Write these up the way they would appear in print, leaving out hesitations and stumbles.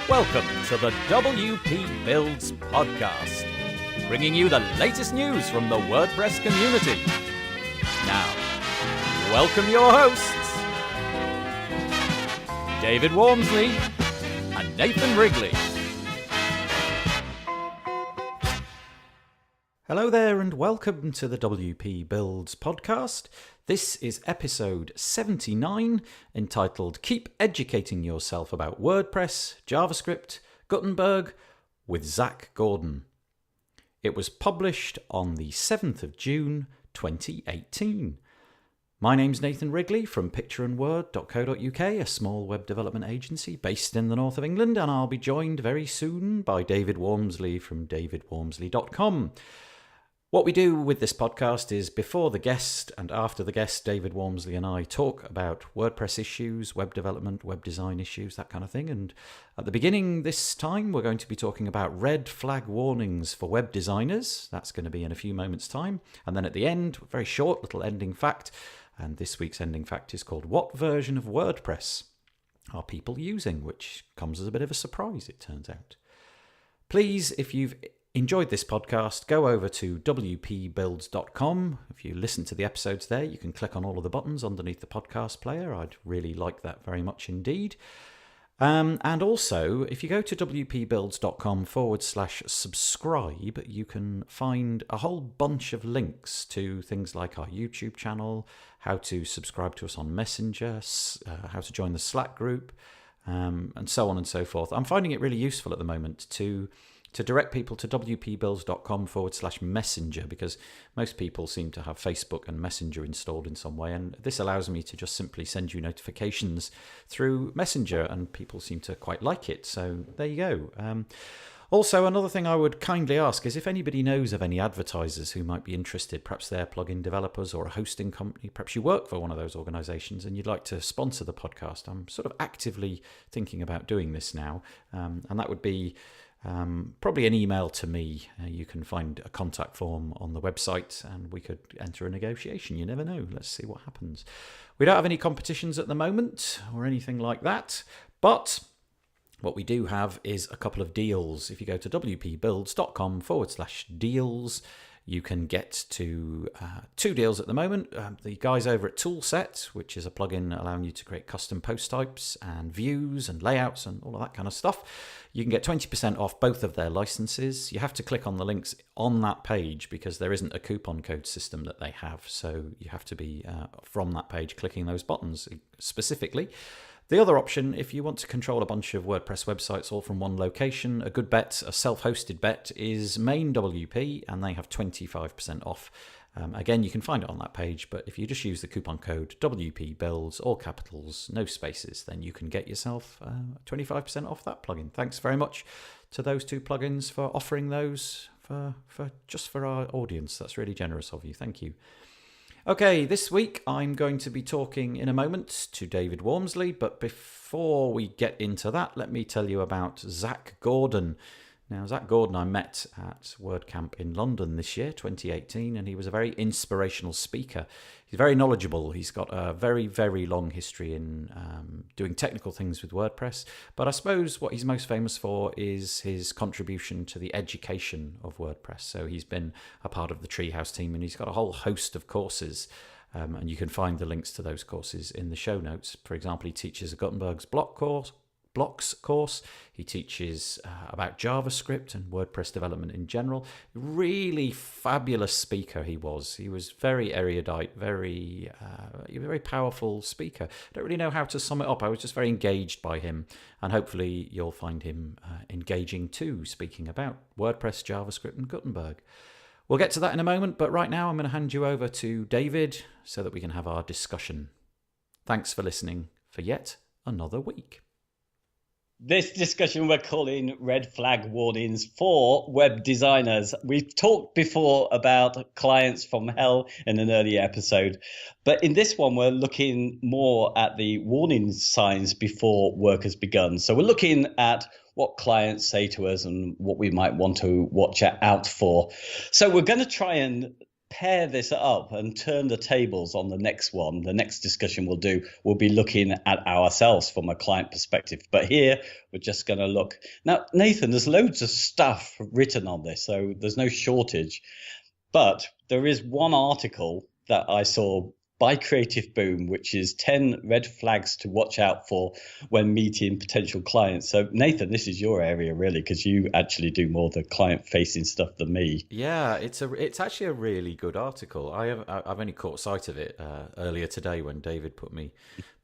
Welcome to the WP Builds podcast, bringing you the latest news from the WordPress community. Now, welcome your hosts, David Wormsley and Nathan Wrigley. Hello there and welcome to the WP Builds podcast. This is episode 79, entitled Keep Educating Yourself About WordPress, JavaScript, Gutenberg with Zac Gordon. It was published on the 7th of June 2018. My name's Nathan Wrigley from pictureandword.co.uk, a small web development agency based in the north of England, and I'll be joined very soon by David Wormsley from davidwormsley.com. What we do with this podcast is before the guest and after the guest, David Wormsley and I talk about WordPress issues, web development, web design issues, that kind of thing. And at the beginning this time, we're going to be talking about red flag warnings for web designers. That's going to be in a few moments' time. And then at the end, a very short little ending fact. And this week's ending fact is called What Version of WordPress Are People Using? Which comes as a bit of a surprise, it turns out. Please, if you've enjoyed this podcast, go over to wpbuilds.com. If you listen to the episodes there, you can click on all of the buttons underneath the podcast player. I'd really like that very much indeed. And also, if you go to wpbuilds.com/subscribe, you can find a whole bunch of links to things like our YouTube channel, how to subscribe to us on Messenger, how to join the Slack group, and so on and so forth. I'm finding it really useful at the moment to direct people to wpbuilds.com/messenger, because most people seem to have Facebook and Messenger installed in some way, and this allows me to just simply send you notifications through Messenger, and people seem to quite like it. So there you go. Also, another thing I would kindly ask is if anybody knows of any advertisers who might be interested, perhaps they're plugin developers or a hosting company, perhaps you work for one of those organizations and you'd like to sponsor the podcast. I'm sort of actively thinking about doing this now, and that would be probably an email to me. You can find a contact form on the website and we could enter a negotiation. You never know. Let's see what happens. We don't have any competitions at the moment or anything like that, but what we do have is a couple of deals. If you go to wpbuilds.com/deals, you can get to two deals at the moment. The guys over at Toolset, which is a plugin allowing you to create custom post types and views and layouts and all of that kind of stuff. You can get 20% off both of their licenses. You have to click on the links on that page because there isn't a coupon code system that they have. So you have to be from that page clicking those buttons specifically. The other option, if you want to control a bunch of WordPress websites all from one location, a good bet, a self-hosted bet, is MainWP, and they have 25% off. Again, you can find it on that page, but if you just use the coupon code WPBuilds, all capitals, no spaces, then you can get yourself 25% off that plugin. Thanks very much to those two plugins for offering those for our audience. That's really generous of you. Thank you. Okay, this week I'm going to be talking in a moment to David Wormsley, but before we get into that, let me tell you about Zac Gordon. Now, Zac Gordon I met at WordCamp in London this year, 2018, and he was a very inspirational speaker. He's very knowledgeable. He's got a very, very long history in doing technical things with WordPress, but I suppose what he's most famous for is his contribution to the education of WordPress. So he's been a part of the Treehouse team, and he's got a whole host of courses, and you can find the links to those courses in the show notes. For example, he teaches a Gutenberg's blocks course. He teaches about JavaScript and WordPress development in general. Really fabulous speaker he was. He was very erudite, very powerful speaker. I don't really know how to sum it up. I was just very engaged by him, and hopefully you'll find him engaging too, speaking about WordPress, JavaScript and Gutenberg. We'll get to that in a moment, but right now I'm going to hand you over to David so that we can have our discussion. Thanks for listening for yet another week. This discussion we're calling red flag warnings for web designers. We've talked before about clients from hell in an earlier episode, but in this one we're looking more at the warning signs before work has begun. So we're looking at what clients say to us and what we might want to watch out for. So we're going to try and pair this up and turn the tables on the next one, the next discussion we'll do, we'll be looking at ourselves from a client perspective. But here, we're just going to look. Now, Nathan, there's loads of stuff written on this, so there's no shortage. But there is one article that I saw by Creative Boom, which is 10 red flags to watch out for when meeting potential clients. So, Nathan, this is your area, really, because you actually do more of the client-facing stuff than me. Yeah, it's actually a really good article. I've only caught sight of it earlier today when David put me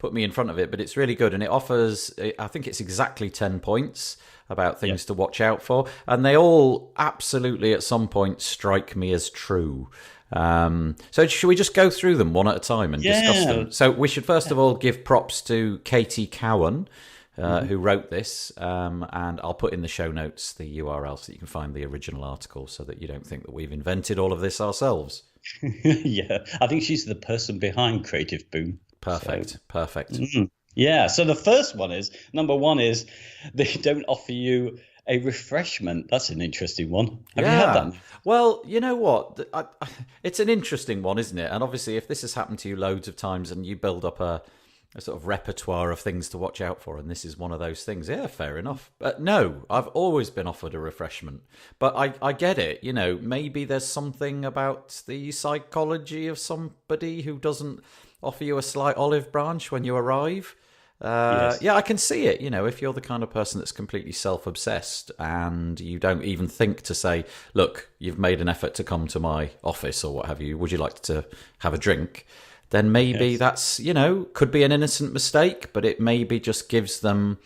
in front of it, but it's really good, and it offers, I think it's exactly 10 points about things to watch out for, and they all absolutely at some point strike me as true. So should we just go through them one at a time and discuss them? So we should first of all give props to Katie Cowan, who wrote this, and I'll put in the show notes the URL so that you can find the original article so that you don't think that we've invented all of this ourselves. Yeah, I think she's the person behind Creative Boom. Perfect. Yeah, so the first one is, number one is they don't offer you a refreshment. That's an interesting one. Have you had that? Well, you know what? It's an interesting one, isn't it? And obviously, if this has happened to you loads of times and you build up a sort of repertoire of things to watch out for, and this is one of those things, yeah, fair enough. But no, I've always been offered a refreshment. But I get it. You know, maybe there's something about the psychology of somebody who doesn't offer you a slight olive branch when you arrive. Yes. Yeah, I can see it. You know, if you're the kind of person that's completely self-obsessed and you don't even think to say, look, you've made an effort to come to my office or what have you, would you like to have a drink? Then maybe that's, you know, could be an innocent mistake, but it maybe just gives a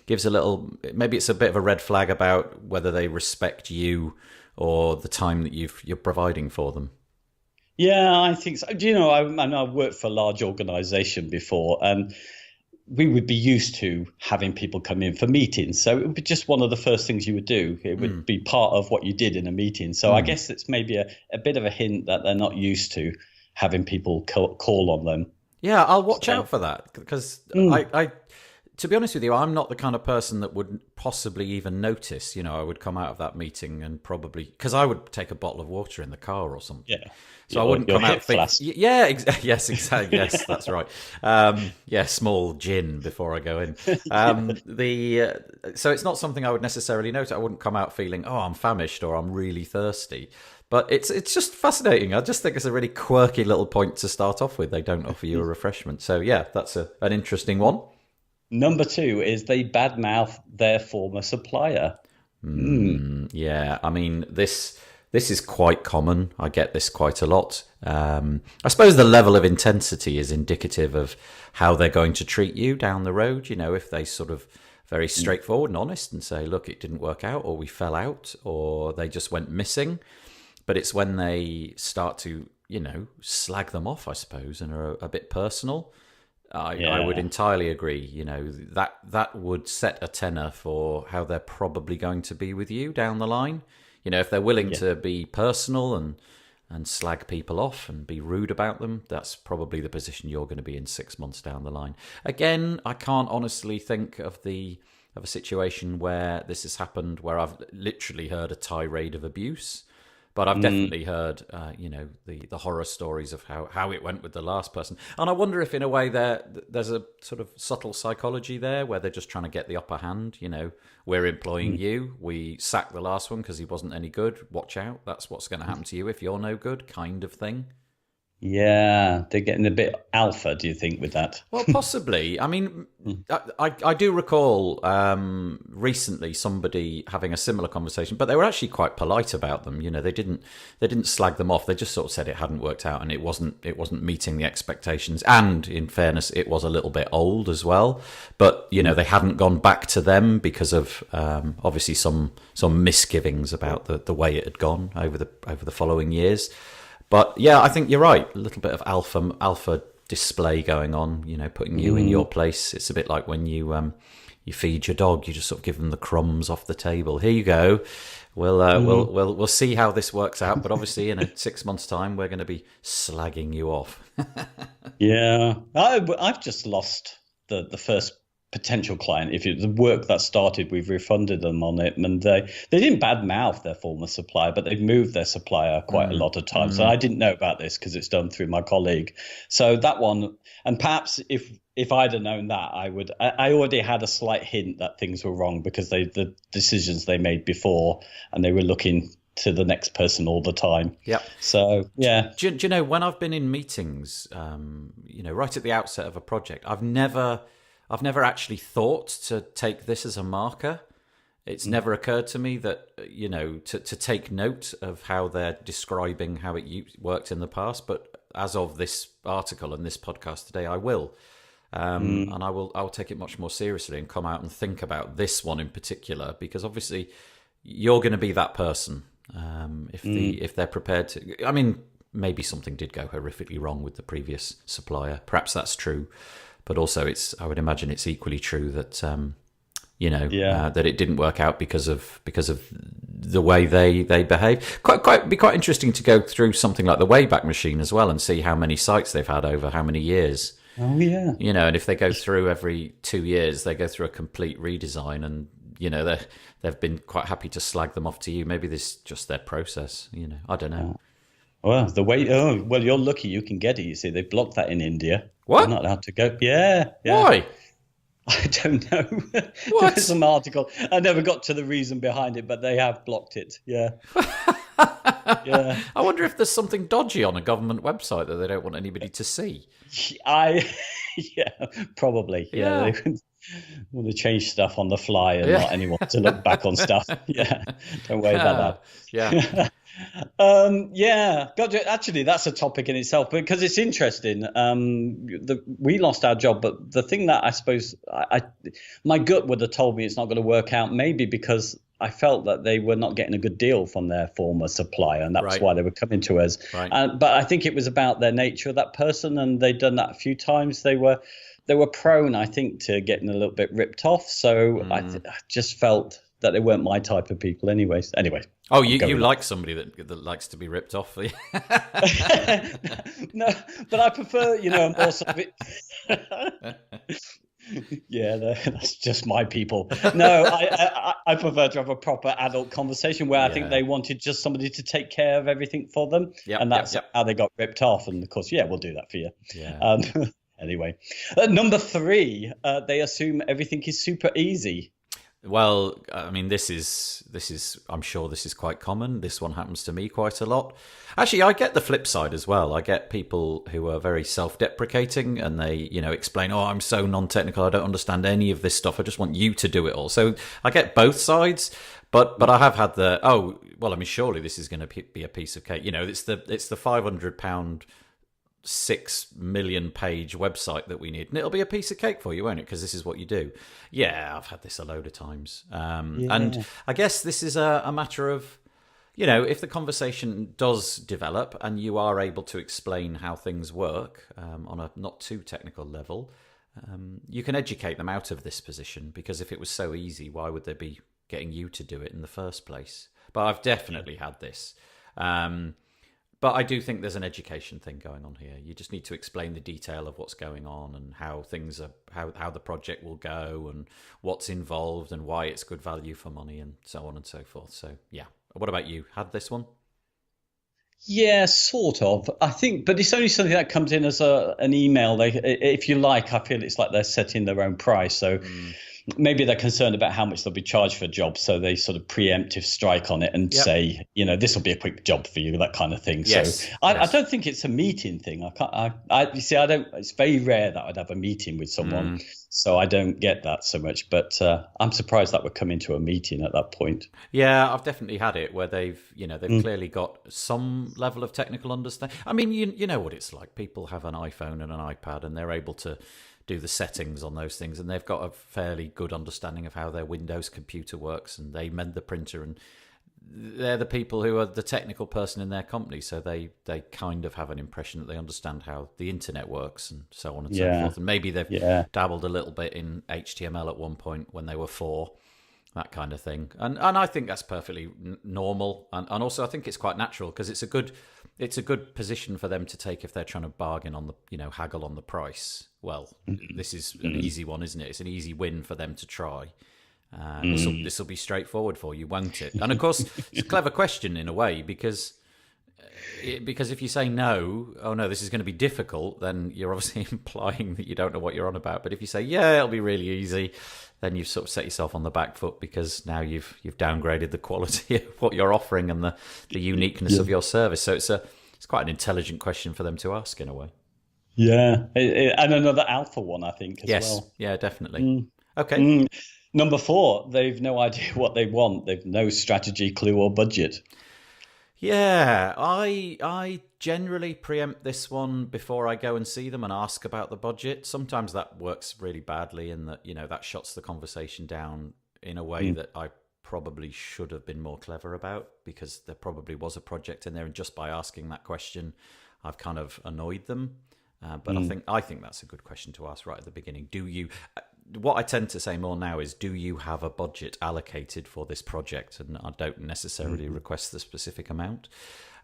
little, maybe it's a bit of a red flag about whether they respect you or the time that you're providing for them. Yeah, I think so. Do you know, I've worked for a large organization before, and we would be used to having people come in for meetings. So it would be just one of the first things you would do. It would be part of what you did in a meeting. So I guess it's maybe a bit of a hint that they're not used to having people call on them. Yeah, I'll watch out for that because I, to be honest with you, I'm not the kind of person that would possibly even notice. You know, I would come out of that meeting and probably, because I would take a bottle of water in the car or something. Yeah. So I wouldn't come out thinking, yes, exactly, yes, that's right. Small gin before I go in. So it's not something I would necessarily notice. I wouldn't come out feeling, oh, I'm famished or I'm really thirsty. But it's just fascinating. I just think it's a really quirky little point to start off with. They don't offer you a refreshment. So yeah, that's an interesting one. Number two is they badmouth their former supplier. Yeah, I mean, this is quite common. I get this quite a lot. I suppose the level of intensity is indicative of how they're going to treat you down the road. You know, if they sort of very straightforward and honest and say, look, it didn't work out, or we fell out, or they just went missing. But it's when they start to, you know, slag them off, I suppose, and are a bit personal. I would entirely agree. You know, that would set a tenor for how they're probably going to be with you down the line. You know, if they're willing to be personal and slag people off and be rude about them, that's probably the position you're going to be in 6 months down the line. Again, I can't honestly think of a situation where this has happened where I've literally heard a tirade of abuse. But I've definitely heard, the horror stories of how it went with the last person. And I wonder if in a way there's a sort of subtle psychology there where they're just trying to get the upper hand. You know, we're employing you. We sacked the last one because he wasn't any good. Watch out. That's what's going to happen to you if you're no good, kind of thing. Yeah, they're getting a bit alpha, do you think, with that? Well, possibly. I mean, I do recall recently somebody having a similar conversation, but they were actually quite polite about them. You know, they didn't slag them off. They just sort of said it hadn't worked out and it wasn't meeting the expectations. And in fairness, it was a little bit old as well. But you know, they hadn't gone back to them because of obviously some misgivings about the way it had gone over the following years. But yeah, I think you're right. A little bit of alpha display going on. You know, putting you in your place. It's a bit like when you feed your dog. You just sort of give them the crumbs off the table. Here you go. We'll see how this works out. But obviously, in 6 months' time, we're going to be slagging you off. Yeah, I've just lost the first potential client, if it's the work that started, we've refunded them on it, and they didn't badmouth their former supplier, but they've moved their supplier quite a lot of times. So I didn't know about this because it's done through my colleague. So that one, and perhaps if I'd have known that, I already had a slight hint that things were wrong because the decisions they made before, and they were looking to the next person all the time. Yeah. So yeah. Do you know, when I've been in meetings, right at the outset of a project, I've never actually thought to take this as a marker. It's never occurred to me that, to take note of how they're describing how it worked in the past. But as of this article and this podcast today, I will. And I'll take it much more seriously and come out and think about this one in particular, because obviously you're going to be that person. If they're prepared to, I mean, maybe something did go horrifically wrong with the previous supplier. Perhaps that's true, but also I would imagine it's equally true that that it didn't work out because of the way they behave. Be quite interesting to go through something like the Wayback Machine as well and see how many sites they've had over how many years. Oh yeah. And if they go through every 2 years, they go through a complete redesign, and they've been quite happy to slag them off to you. Maybe this is just their process. I don't know. Well, you're lucky you can get it. You see, they blocked that in India. What? You're not allowed to go. Yeah. Why? I don't know. What? There's some article. I never got to the reason behind it, but they have blocked it. Yeah. Yeah. I wonder if there's something dodgy on a government website that they don't want anybody to see. Probably. Yeah. They want to change stuff on the fly and not anyone to look back on stuff. Yeah. Don't worry about that. Yeah. Gotcha. Actually, that's a topic in itself because it's interesting. We lost our job, but the thing that I suppose my gut would have told me it's not going to work out, maybe because I felt that they were not getting a good deal from their former supplier, and that's why they were coming to us. Right. But I think it was about their nature of that person, and they'd done that a few times. They were prone, I think, to getting a little bit ripped off. So I just felt that they weren't my type of people anyways. Anyway. Oh, you like somebody that likes to be ripped off? No, but I prefer, more sort of yeah, that's just my people. No, I prefer to have a proper adult conversation where I think they wanted just somebody to take care of everything for them. And that's how they got ripped off. And of course, we'll do that for you. Yeah. Anyway, number 3, they assume everything is super easy. Well, I mean, this is. I'm sure this is quite common. This one happens to me quite a lot. Actually, I get the flip side as well. I get people who are very self-deprecating, and they, explain, "Oh, I'm so non-technical. I don't understand any of this stuff. I just want you to do it all." So I get both sides, but I have had the surely this is going to be a piece of cake. It's the £500. 6 million page website that we need, and it'll be a piece of cake for you, won't it? Because this is what you do. I've had this a load of times. And I guess this is a matter of, if the conversation does develop and you are able to explain how things work on a not too technical level, you can educate them out of this position, because if it was so easy, why would they be getting you to do it in the first place? But I've definitely had this. But I do think there's an education thing going on here. You just need to explain the detail of what's going on and how things are, how the project will go and what's involved and why it's good value for money and so on and so forth. So, what about you? Had this one? Yeah, sort of. I think, but it's only something that comes in as an email. If you like, I feel it's like they're setting their own price. So maybe they're concerned about how much they'll be charged for jobs, so they sort of preemptive strike on it and say, this will be a quick job for you, that kind of thing. Yes. So I don't think it's a meeting thing. You see, I don't. It's very rare that I'd have a meeting with someone, so I don't get that so much. But I'm surprised that would come into a meeting at that point. Yeah, I've definitely had it where they've clearly got some level of technical understanding. I mean, you know what it's like. People have an iPhone and an iPad, and they're able to do the settings on those things, and they've got a fairly good understanding of how their Windows computer works, and they mend the printer, and they're the people who are the technical person in their company, so they kind of have an impression that they understand how the internet works and so on and so forth. And maybe they've dabbled a little bit in HTML at one point when they were 4, that kind of thing. And I think that's perfectly normal, and also I think it's quite natural, because it's a good it's a good position for them to take if they're trying to bargain on the, haggle on the price. Well, this is an easy one, isn't it? It's an easy win for them to try. This will be straightforward for you, won't it? And of course, it's a clever question in a way, because if you say no, oh no, this is going to be difficult, then you're obviously implying that you don't know what you're on about. But if you say, yeah, it'll be really easy, then you've sort of set yourself on the back foot, because now you've downgraded the quality of what you're offering and the uniqueness of your service. So it's quite an intelligent question for them to ask in a way. Yeah, and another alpha one, I think, as well. Yes, yeah, definitely. Okay. Number 4, they've no idea what they want. They've no strategy, clue, or budget. Yeah, I generally preempt this one before I go and see them and ask about the budget. Sometimes that works really badly, in that, that shuts the conversation down in a way that I probably should have been more clever about, because there probably was a project in there, and just by asking that question, I've kind of annoyed them. But I think that's a good question to ask right at the beginning. What I tend to say more now is, do you have a budget allocated for this project? And I don't necessarily request the specific amount.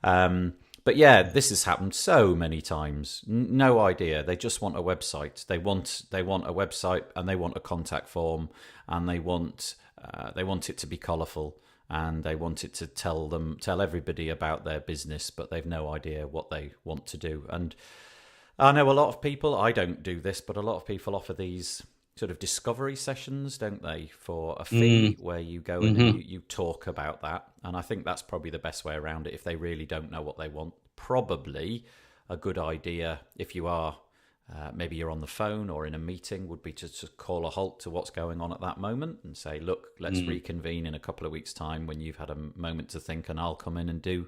But yeah, this has happened so many times. No idea. They just want a website. They want a website, and they want a contact form, and they want it to be colourful, and they want it to tell everybody about their business, but they've no idea what they want to do. And I know a lot of people, I don't do this, but a lot of people offer these sort of discovery sessions, don't they, for a fee, where you go in and you talk about that. And I think that's probably the best way around it if they really don't know what they want. Probably a good idea, if you are, maybe you're on the phone or in a meeting, would be to call a halt to what's going on at that moment and say, look, let's reconvene in a couple of weeks' time when you've had a moment to think, and I'll come in and do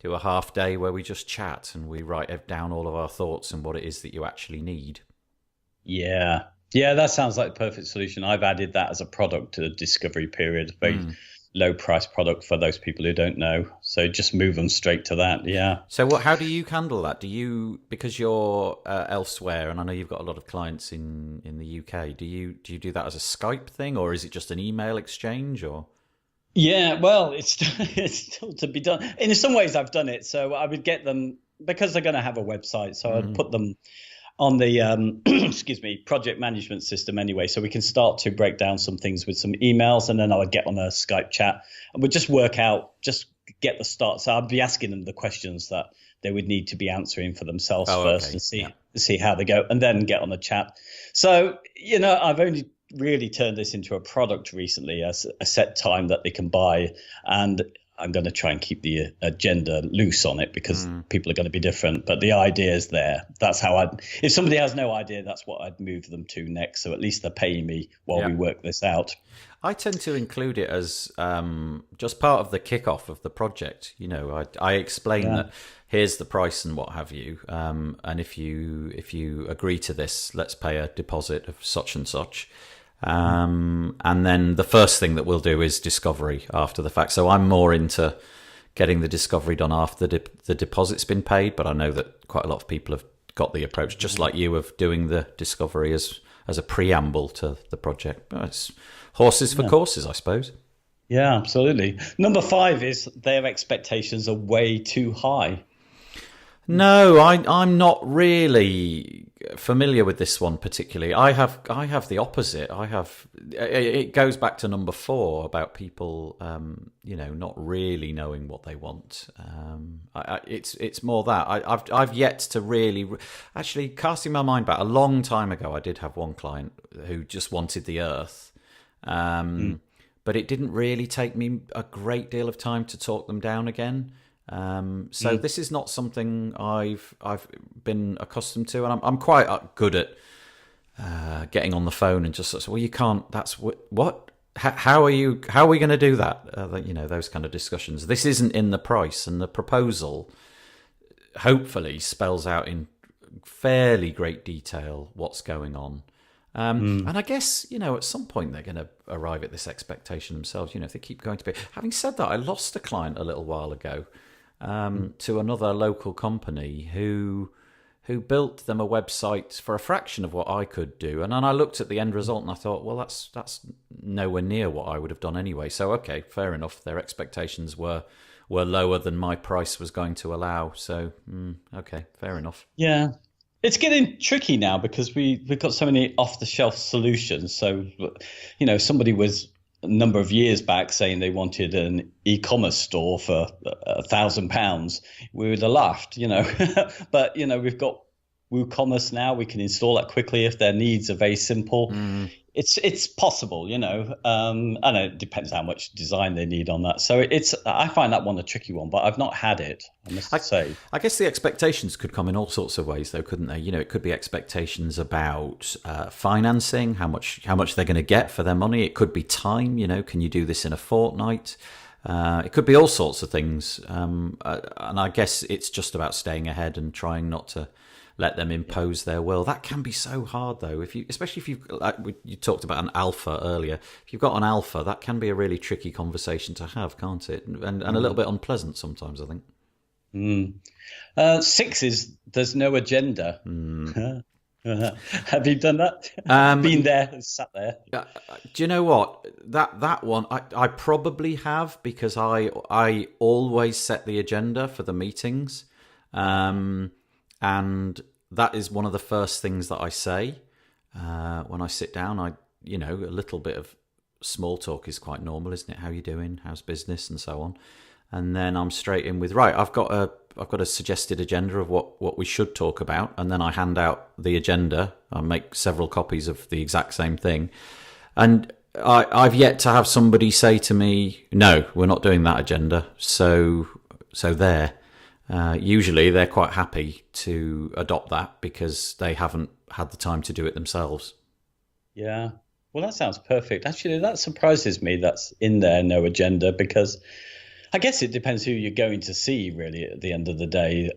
a half day where we just chat and we write down all of our thoughts and what it is that you actually need. Yeah, that sounds like the perfect solution. I've added that as a product to the discovery period, very low price product for those people who don't know. So just move them straight to that. Yeah. So how do you handle that? Because you're elsewhere, and I know you've got a lot of clients in the UK, do you do that as a Skype thing, or is it just an email exchange, or? Yeah, well, it's still to be done. In some ways I've done it. So I would get them, because they're going to have a website. So I'd put them on the project management system anyway, so we can start to break down some things with some emails, and then I would get on a Skype chat and we'd just get the start. So I'd be asking them the questions that they would need to be answering for themselves first, and see how they go, and then get on the chat. So I've only really turned this into a product recently, as a set time that they can buy, and I'm going to try and keep the agenda loose on it, because people are going to be different. But the idea is there. That's how if somebody has no idea, that's what I'd move them to next. So at least they're paying me while we work this out. I tend to include it as just part of the kickoff of the project. I explain that here's the price and what have you. And if you agree to this, let's pay a deposit of such and such. And then the first thing that we'll do is discovery after the fact. So I'm more into getting the discovery done after the deposit's been paid, but I know that quite a lot of people have got the approach, just like you, of doing the discovery as a preamble to the project. But it's horses for courses, I suppose. Yeah, absolutely. Number 5 is their expectations are way too high. No, I'm not really familiar with this one particularly. I have the opposite. It goes back to number 4 about people, not really knowing what they want. It's more that I've yet to really, actually, casting my mind back a long time ago, I did have one client who just wanted the earth, but it didn't really take me a great deal of time to talk them down again. So this is not something I've been accustomed to, and I'm quite good at getting on the phone and just sort of, well, you can't. That's what. How are we going to do that? Those kind of discussions. This isn't in the price, and the proposal hopefully spells out in fairly great detail what's going on. And I guess, at some point they're going to arrive at this expectation themselves, if they keep going to be. Having said that, I lost a client a little while ago to another local company who built them a website for a fraction of what I could do. And then I looked at the end result and I thought, well, that's nowhere near what I would have done anyway. So, okay, fair enough. Their expectations were were lower than my price was going to allow. So, okay, fair enough. Yeah. It's getting tricky now because we've got so many off-the-shelf solutions. So, somebody was a number of years back saying they wanted an e-commerce store for £1,000. We would have laughed, But, we've got WooCommerce now. We can install that quickly if their needs are very simple. It's possible, I know it depends how much design they need on that. So I find that one a tricky one, but I've not had it, I must say. I guess the expectations could come in all sorts of ways, though, couldn't they? It could be expectations about financing, how much they're going to get for their money. It could be time. Can you do this in a fortnight? It could be all sorts of things, and I guess it's just about staying ahead and trying not to let them impose their will. That can be so hard, though. Especially if you talked about an alpha earlier. If you've got an alpha, that can be a really tricky conversation to have, can't it? And a little bit unpleasant sometimes, I think. 6 is there's no agenda. Have you done that? Been there, sat there. Do you know what? That one I probably have, because I always set the agenda for the meetings. And that is one of the first things that I say when I sit down. A little bit of small talk is quite normal, isn't it? How you doing? How's business? And so on. And then I'm straight in with, right, I've got a suggested agenda of what we should talk about. And then I hand out the agenda. I make several copies of the exact same thing. And I've yet to have somebody say to me, no, we're not doing that agenda. So there. Usually they're quite happy to adopt that because they haven't had the time to do it themselves. Yeah. Well, that sounds perfect. Actually, that surprises me that's in there, no agenda, because I guess it depends who you're going to see, really, at the end of the day.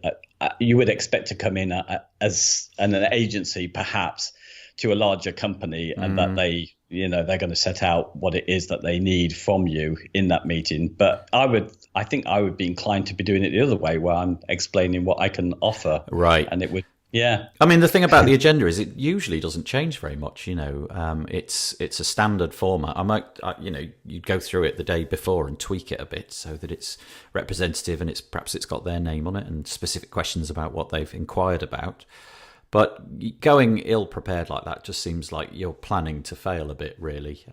You would expect to come in as an agency, perhaps, to a larger company, and that they're going to set out what it is that they need from you in that meeting. But I think I would be inclined to be doing it the other way, where I'm explaining what I can offer. Right. And it would, yeah. I mean, the thing about the agenda is it usually doesn't change very much. It's a standard format. You'd go through it the day before and tweak it a bit so that it's representative and perhaps it's got their name on it and specific questions about what they've inquired about. But going ill-prepared like that just seems like you're planning to fail a bit, really.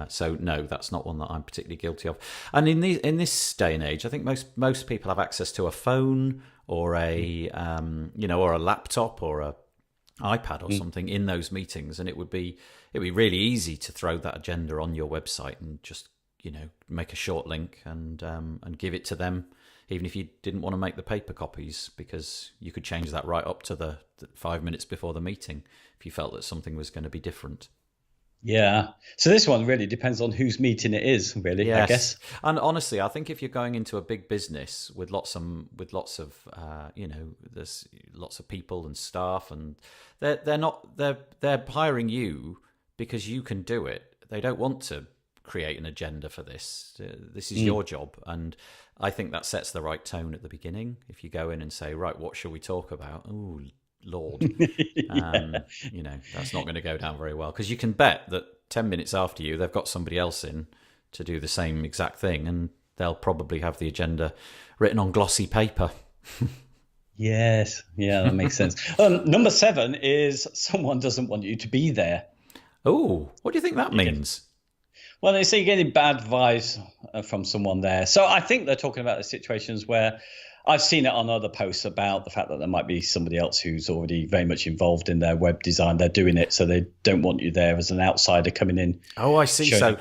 So no, that's not one that I'm particularly guilty of. And in this day and age, I think most people have access to a phone or or a laptop or a iPad or something in those meetings, and it'd be really easy to throw that agenda on your website and just make a short link and give it to them. Even if you didn't want to make the paper copies, because you could change that right up to the 5 minutes before the meeting if you felt that something was going to be different. Yeah. So this one really depends on whose meeting it is, really, yes. I guess. And honestly, I think if you're going into a big business with lots of there's lots of people and staff, and they're hiring you because you can do it. They don't want to create an agenda for this. This is your job, and I think that sets the right tone at the beginning. If you go in and say, right, what shall we talk about? Oh, Lord. That's not going to go down very well, because you can bet that 10 minutes after you, they've got somebody else in to do the same exact thing, and they'll probably have the agenda written on glossy paper. Yes. Yeah, that makes sense. Number 7 is someone doesn't want you to be there. Oh, what do you think that means? Well, they say you're getting bad vibes from someone there. So I think they're talking about the situations where I've seen it on other posts about the fact that there might be somebody else who's already very much involved in their web design. They're doing it, so they don't want you there as an outsider coming in. Oh, I see. So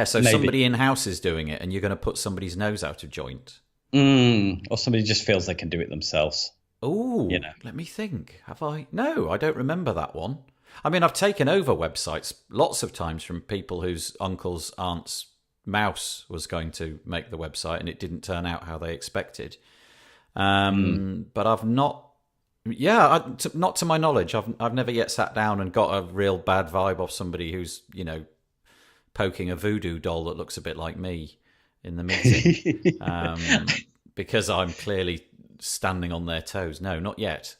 somebody in-house is doing it, and you're going to put somebody's nose out of joint. Or somebody just feels they can do it themselves. Oh, let me think. Have I? No, I don't remember that one. I mean, I've taken over websites lots of times from people whose uncle's aunt's mouse was going to make the website and it didn't turn out how they expected. But I've not, not to my knowledge. I've never yet sat down and got a real bad vibe off somebody who's, poking a voodoo doll that looks a bit like me in the meeting, because I'm clearly standing on their toes. No, not yet.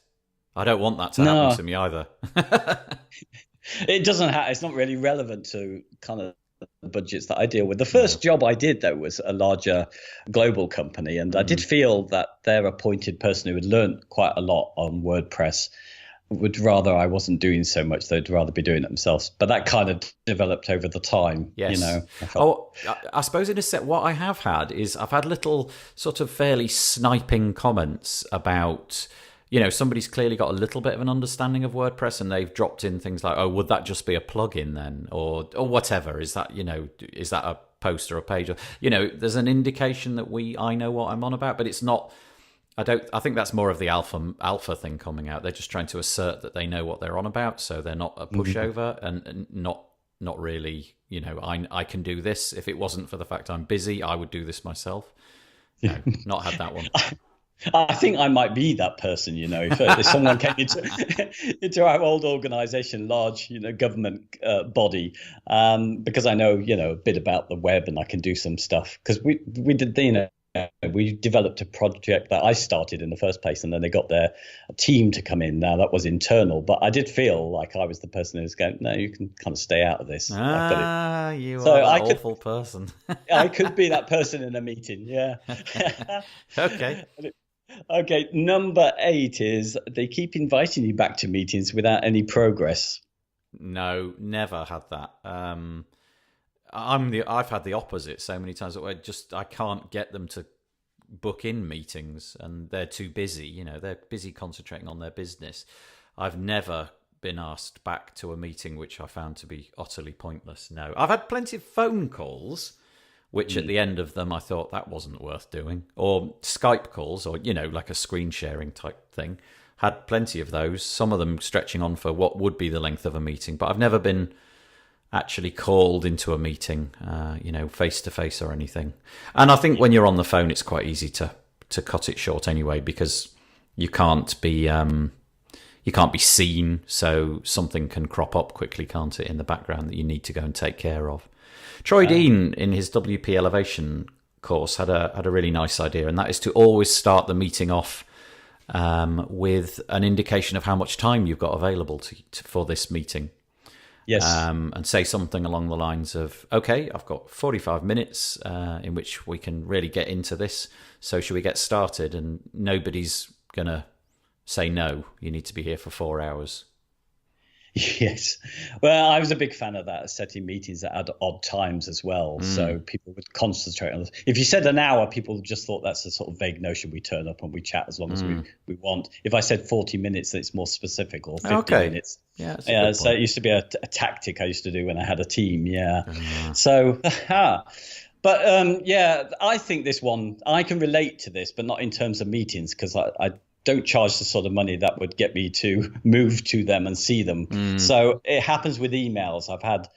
I don't want that to happen to me either. It doesn't it's not really relevant to kind of budgets that I deal with. The first job I did, though, was a larger global company, and I did feel that their appointed person who had learned quite a lot on WordPress would rather I wasn't doing so much. They'd rather be doing it themselves. But that kind of developed over the time. Yes. I suppose in a set, what I have had is I've had little sort of fairly sniping comments about, somebody's clearly got a little bit of an understanding of WordPress and they've dropped in things like, oh, would that just be a plugin then? Or whatever. Is that, is that a post or a page? Or, there's an indication that I know what I'm on about, but it's not. I think that's more of the alpha thing coming out. They're just trying to assert that they know what they're on about, so they're not a pushover and not really, I can do this. If it wasn't for the fact I'm busy, I would do this myself. No, not had that one. I think I might be that person, if someone came into our old organization, large, government body, because I know, a bit about the web and I can do some stuff because we did, we developed a project that I started in the first place, and then they got their team to come in. Now that was internal, but I did feel like I was the person who was going, no, you can kind of stay out of this. You are that awful person. I could be that person in a meeting. Yeah. Okay. Number 8 is they keep inviting you back to meetings without any progress. No, never had that. I've had the opposite so many times where I can't get them to book in meetings and they're too busy. They're busy concentrating on their business. I've never been asked back to a meeting which I found to be utterly pointless. No, I've had plenty of phone calls which at the end of them I thought that wasn't worth doing, or Skype calls, or like a screen sharing type thing. Had plenty of those, some of them stretching on for what would be the length of a meeting, but I've never been actually called into a meeting, face to face or anything. And I think when you're on the phone, it's quite easy to cut it short anyway, because you can't be seen, so something can crop up quickly, can't it, in the background that you need to go and take care of. Troy Dean, in his WP Elevation course, had a really nice idea, and that is to always start the meeting off with an indication of how much time you've got available for this meeting. Yes. And say something along the lines of, okay, I've got 45 minutes in which we can really get into this. So should we get started? And nobody's going to say no. You need to be here for 4 hours. Yes. Well, I was a big fan of that, setting meetings at odd times as well. So people would concentrate on this. If you said an hour, people just thought that's a sort of vague notion. We turn up and we chat as long as we want. If I said 40 minutes, then it's more specific, or 50 minutes. Yeah. So it used to be a tactic I used to do when I had a team. Yeah. So, but I think this one, I can relate to this, but not in terms of meetings, because I don't charge the sort of money that would get me to move to them and see them. So it happens with emails. I've had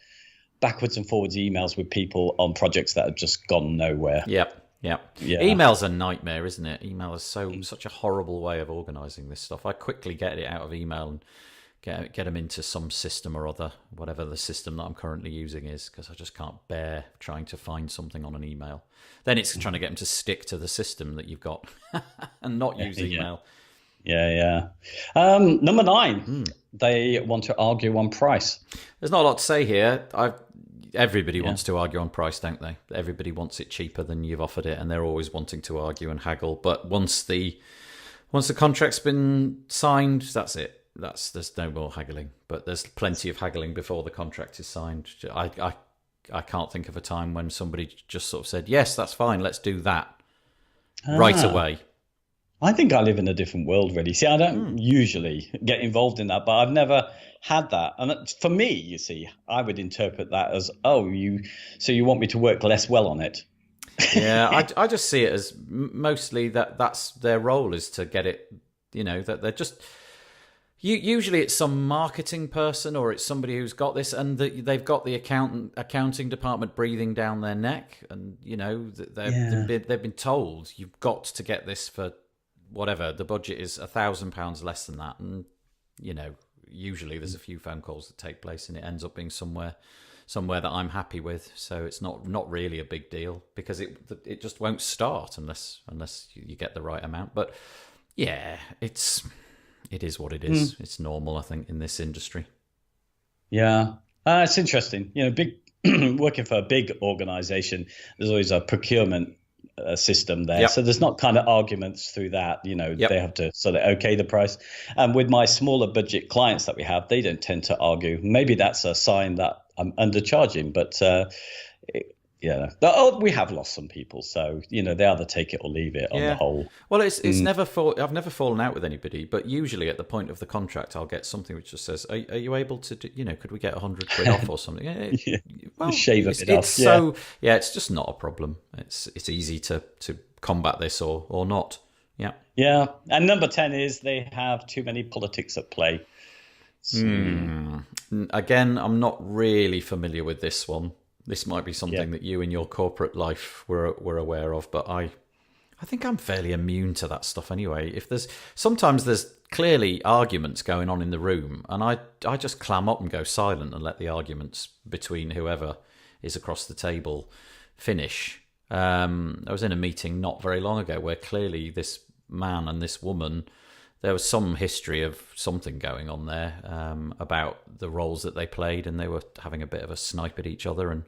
backwards and forwards emails with people on projects that have just gone nowhere. Yep. Email's a nightmare, isn't it? Email is such a horrible way of organizing this stuff. I quickly get it out of email and get them into some system or other, whatever the system that I'm currently using is, because I just can't bear trying to find something on an email. Then it's trying to get them to stick to the system that you've got and not use email. Yeah. Number 9, they want to argue on price. There's not a lot to say here. Everybody wants to argue on price, don't they? Everybody wants it cheaper than you've offered it, and they're always wanting to argue and haggle. But once the contract's been signed, that's it. There's no more haggling. But there's plenty of haggling before the contract is signed. I can't think of a time when somebody just sort of said, yes, that's fine, let's do that right away. I think I live in a different world, really. See, I don't usually get involved in that, but I've never had that. And for me, you see, I would interpret that as, so you want me to work less well on it. Yeah, I just see it as mostly that's their role, is to get it, that they're just... Usually it's some marketing person, or it's somebody who's got this, and they've got the accounting department breathing down their neck, and they've been told you've got to get this for whatever. The budget is £1,000 less than that, and usually there's a few phone calls that take place, and it ends up being somewhere that I'm happy with. So it's not really a big deal, because it just won't start unless you get the right amount. But yeah, it is what it is. It's normal, I think, in this industry. Yeah, it's interesting. working for a big organization, there's always a procurement system there. Yep. So there's not kind of arguments through that. Yep. They have to sort of okay the price. And with my smaller budget clients that we have, they don't tend to argue. Maybe that's a sign that I'm undercharging, but we have lost some people. So, they either take it or leave it on the whole. Well, it's never I've never fallen out with anybody, but usually at the point of the contract, I'll get something which just says, are you able to do, could we get 100 quid off or something? Well, shave a bit off. So, it's just not a problem. It's easy to combat this or not. Yeah. Yeah. And number 10 is they have too many politics at play. Again, I'm not really familiar with this one. This might be something that you in your corporate life were aware of, but I think I'm fairly immune to that stuff anyway. Sometimes there's clearly arguments going on in the room, and I just clam up and go silent and let the arguments between whoever is across the table finish. I was in a meeting not very long ago where clearly this man and this woman, there was some history of something going on there about the roles that they played, and they were having a bit of a snipe at each other, and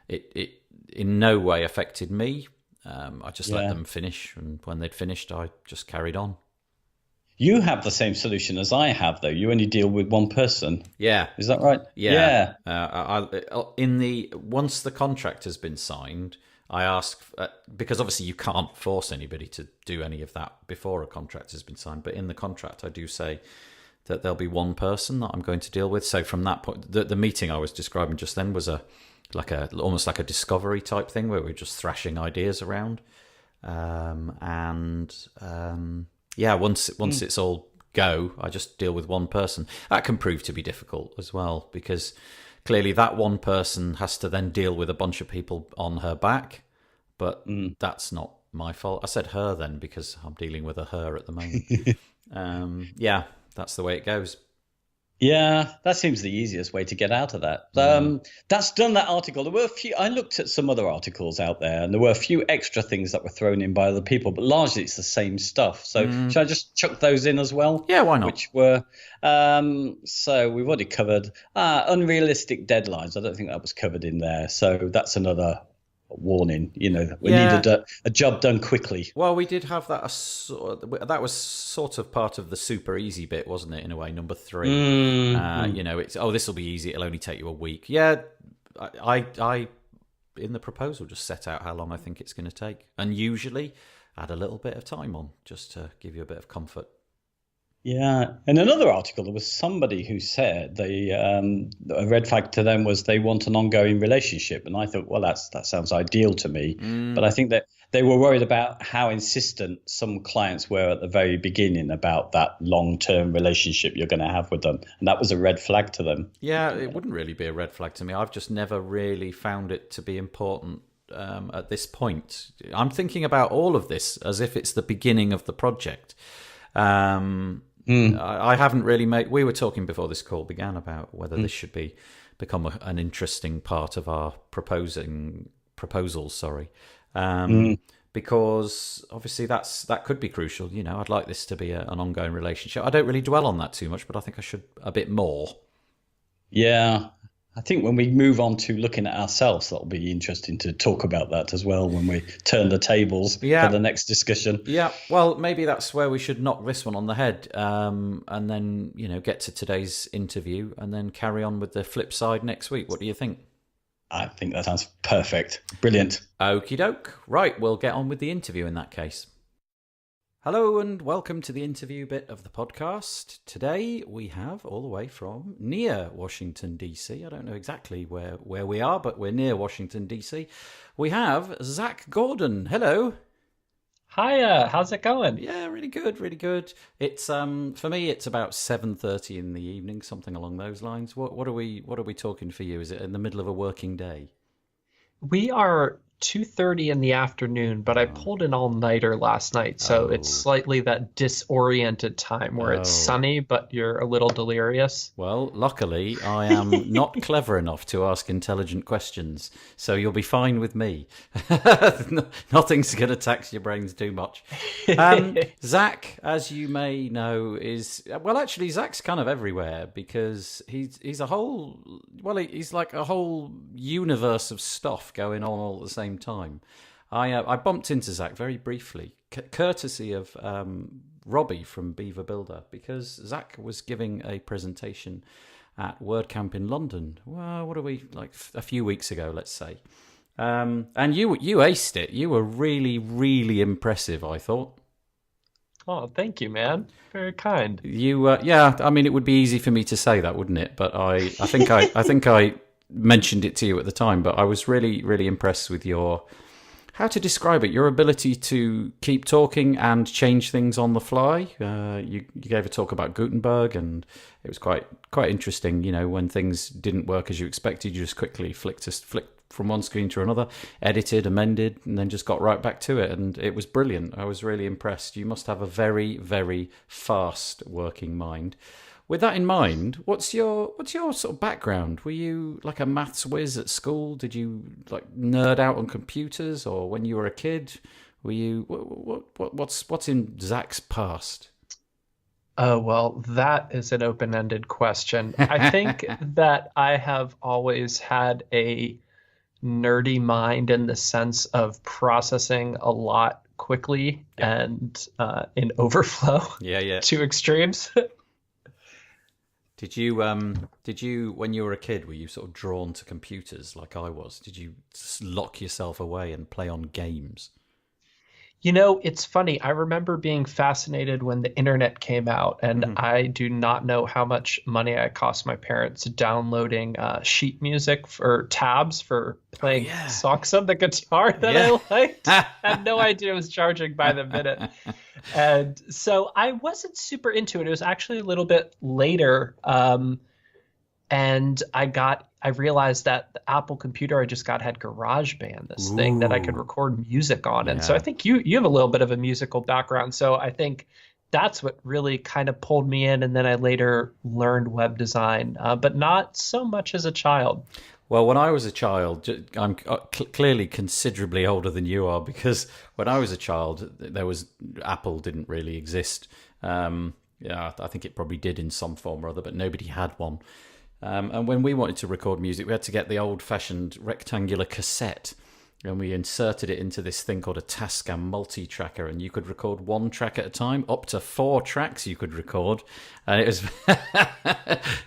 it in no way affected me. I just let them finish, and when they'd finished, I just carried on. You have the same solution as I have, though. You only deal with one person. Yeah. Is that right? Yeah. Once the contract has been signed, I ask, because obviously you can't force anybody to do any of that before a contract has been signed, but in the contract I do say that there'll be one person that I'm going to deal with. So from that point, the meeting I was describing just then was almost like a discovery type thing where we're just thrashing ideas around. Once it's all go, I just deal with one person. That can prove to be difficult as well, because clearly that one person has to then deal with a bunch of people on her back, but that's not my fault. I said her then because I'm dealing with a her at the moment. That's the way it goes. Yeah, that seems the easiest way to get out of that. That's done that article. There were a few. I looked at some other articles out there, and there were a few extra things that were thrown in by other people, but largely it's the same stuff. So should I just chuck those in as well? Yeah, why not? Which were so we've already covered unrealistic deadlines. I don't think that was covered in there. So that's another warning. We needed a job done quickly. Well, we did have that. That was sort of part of the super easy bit, wasn't it? In a way, number 3. It's this will be easy. It'll only take you a week. Yeah, I in the proposal just set out how long I think it's going to take, and usually add a little bit of time on just to give you a bit of comfort. Yeah. In another article, there was somebody who said a red flag to them was they want an ongoing relationship. And I thought, well, that sounds ideal to me. But I think that they were worried about how insistent some clients were at the very beginning about that long-term relationship you're going to have with them. And that was a red flag to them. Yeah, it wouldn't really be a red flag to me. I've just never really found it to be important at this point. I'm thinking about all of this as if it's the beginning of the project. I haven't really we were talking before this call began about whether this should become an interesting part of our proposals, because obviously that could be crucial. I'd like this to be an ongoing relationship. I don't really dwell on that too much, but I think I should a bit more. Yeah. I think when we move on to looking at ourselves, that'll be interesting to talk about that as well when we turn the tables for the next discussion. Yeah, well, maybe that's where we should knock this one on the head and then, get to today's interview and then carry on with the flip side next week. What do you think? I think that sounds perfect. Brilliant. Okie doke. Right, we'll get on with the interview in that case. Hello and welcome to the interview bit of the podcast. Today we have all the way from near Washington, D.C. I don't know exactly where we are, but we're near Washington, D.C. We have Zac Gordon. Hello. Hiya, how's it going? Yeah, really good, really good. It's for me it's about 7:30 in the evening, something along those lines. What are we talking for you? Is it in the middle of a working day? We are 2:30 in the afternoon, but I pulled an all-nighter last night, so it's slightly that disoriented time where it's sunny, but you're a little delirious. Well, luckily, I am not clever enough to ask intelligent questions, so you'll be fine with me. Nothing's going to tax your brains too much. Zac, as you may know, actually, Zac's kind of everywhere because he's he's like a whole universe of stuff going on all at the same time. I bumped into Zac very briefly, courtesy of Robbie from Beaver Builder, because Zac was giving a presentation at WordCamp in London. Well, what are we, like a few weeks ago, let's say. And you aced it. You were really, really impressive, I thought. Oh, thank you, man. Very kind. Yeah. I mean, it would be easy for me to say that, wouldn't it? But I think I mentioned it to you at the time. But I was really, really impressed with your, how to describe it, your ability to keep talking and change things on the fly. You gave a talk about Gutenberg, and it was quite interesting. You know, when things didn't work as you expected, you just quickly flicked from one screen to another, edited, amended, and then just got right back to it. And it was brilliant. I was really impressed. You must have a very, very fast working mind. With that in mind, what's your sort of background? Were you like a maths whiz at school? Did you like nerd out on computers, or when you were a kid, were you what's in Zac's past? Oh, well, that is an open-ended question. I think that I have always had a nerdy mind in the sense of processing a lot quickly and in overflow to extremes. Did you when you were a kid, were you sort of drawn to computers like I was? Did you just lock yourself away and play on games? You know, it's funny. I remember being fascinated when the internet came out, and I do not know how much money I cost my parents downloading sheet music for tabs for playing songs on the guitar that I liked. I had no idea it was charging by the minute. And so I wasn't super into it. It was actually a little bit later. And I realized that the Apple computer I just got had GarageBand, this thing that I could record music on. And so I think you have a little bit of a musical background. So I think that's what really kind of pulled me in. And then I later learned web design, but not so much as a child. Well, when I was a child, I'm clearly considerably older than you are, because when I was a child, Apple didn't really exist. I think it probably did in some form or other, but nobody had one. And when we wanted to record music, we had to get the old-fashioned rectangular cassette, and we inserted it into this thing called a Tascam multi-tracker, and you could record one track at a time, up to 4 tracks you could record. And it was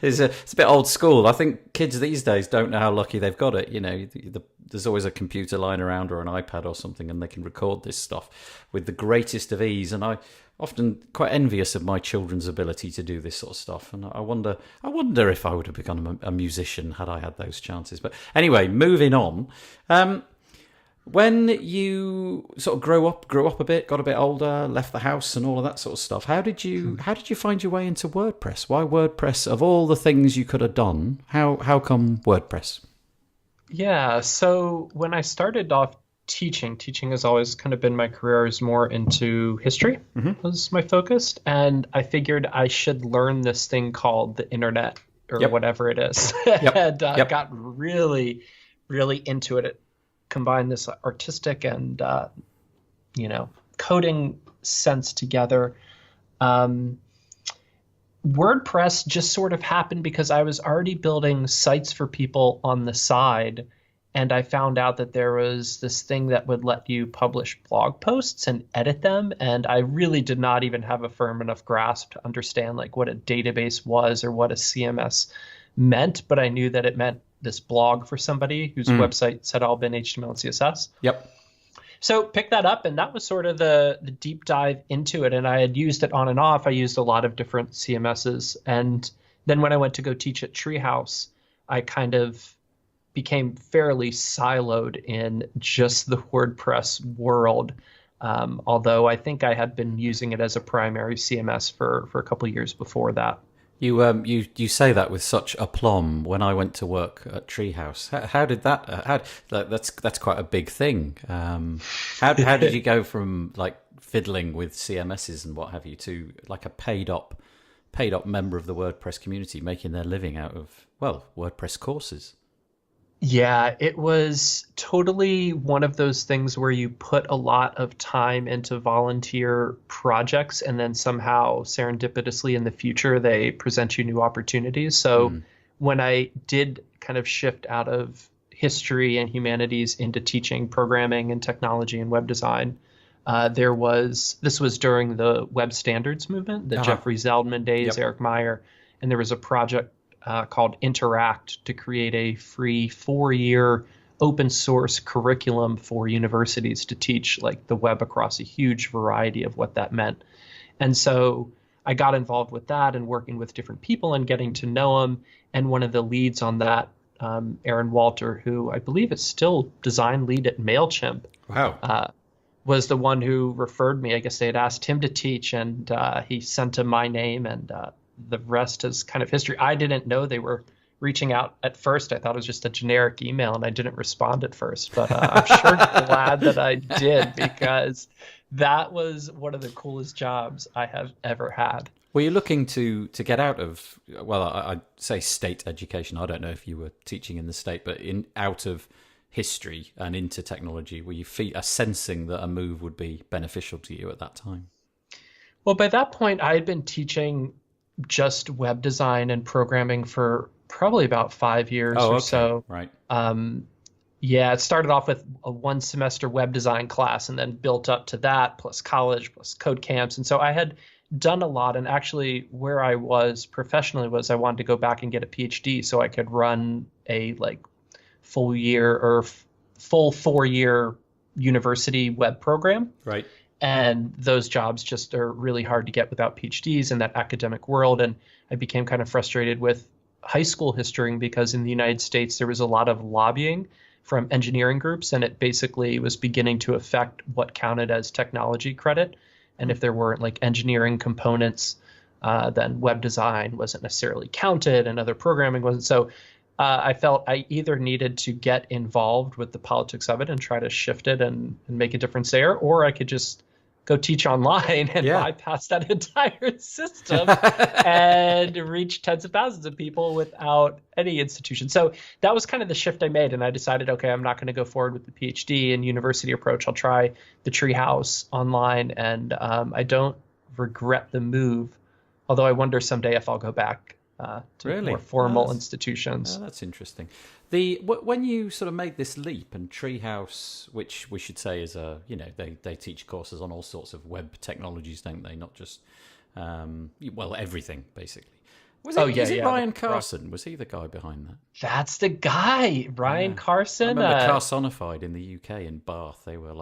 it's a bit old school. I think kids these days don't know how lucky they've got it. You know, there's always a computer lying around or an iPad or something, and they can record this stuff with the greatest of ease. And I often quite envious of my children's ability to do this sort of stuff, and I wonder if I would have become a musician had I had those chances. But anyway, moving on. When you sort of grew up a bit, got a bit older, left the house and all of that sort of stuff, how did you find your way into WordPress? Why WordPress? Of all the things you could have done, how come WordPress? Yeah, so when I started off teaching has always kind of been my career. I was more into history was my focus, and I figured I should learn this thing called the internet or whatever it is. And got really, really into it. It combined this artistic and coding sense together. WordPress just sort of happened because I was already building sites for people on the side. And I found out that there was this thing that would let you publish blog posts and edit them. And I really did not even have a firm enough grasp to understand like what a database was or what a CMS meant. But I knew that it meant this blog for somebody whose websites had all been HTML and CSS. Yep. So picked that up, and that was sort of the deep dive into it. And I had used it on and off. I used a lot of different CMSs. And then when I went to go teach at Treehouse, I kind of became fairly siloed in just the WordPress world. Although I think I had been using it as a primary CMS for a couple of years before that. You say that with such aplomb. When I went to work at Treehouse, how did that? That's quite a big thing. How did you go from like fiddling with CMSs and what have you to like a paid up member of the WordPress community making their living out of WordPress courses? Yeah, it was totally one of those things where you put a lot of time into volunteer projects and then somehow serendipitously in the future they present you new opportunities. So when I did kind of shift out of history and humanities into teaching programming and technology and web design, this was during the web standards movement, the Jeffrey Zeldman days, Eric Meyer, and there was a project called Interact to create a free 4-year open source curriculum for universities to teach like the web across a huge variety of what that meant. And so I got involved with that and working with different people and getting to know them. And one of the leads on that, Aaron Walter, who I believe is still design lead at MailChimp, was the one who referred me. I guess they had asked him to teach, and he sent him my name, and the rest is kind of history. I didn't know they were reaching out at first. I thought it was just a generic email, and I didn't respond at first. But I'm sure glad that I did, because that was one of the coolest jobs I have ever had. Were you looking to get out of, I'd say state education. I don't know if you were teaching in the state, but out of history and into technology? Were you sensing that a move would be beneficial to you at that time? Well, by that point, I had been teaching just web design and programming for probably about 5 years or so. Right. It started off with a 1-semester web design class and then built up to that, plus college, plus code camps. And so I had done a lot. And actually where I was professionally was I wanted to go back and get a PhD so I could run a full 4-year university web program. Right. And those jobs just are really hard to get without PhDs in that academic world. And I became kind of frustrated with high school history because in the United States, there was a lot of lobbying from engineering groups, and it basically was beginning to affect what counted as technology credit. And if there weren't engineering components, then web design wasn't necessarily counted and other programming wasn't. So I felt I either needed to get involved with the politics of it and try to shift it and make a difference there, or I could just go teach online and bypass that entire system and reach tens of thousands of people without any institution. So that was kind of the shift I made. And I decided, okay, I'm not going to go forward with the PhD and university approach. I'll try the Treehouse online. And I don't regret the move, although I wonder someday if I'll go back to more formal institutions. That's interesting. When you sort of made this leap, and Treehouse, which we should say is they teach courses on all sorts of web technologies, don't they? Not just everything basically. Was it Ryan Carson? Was he the guy behind that? That's the guy, Ryan Carson. I remember Carsonified in the UK in Bath. They were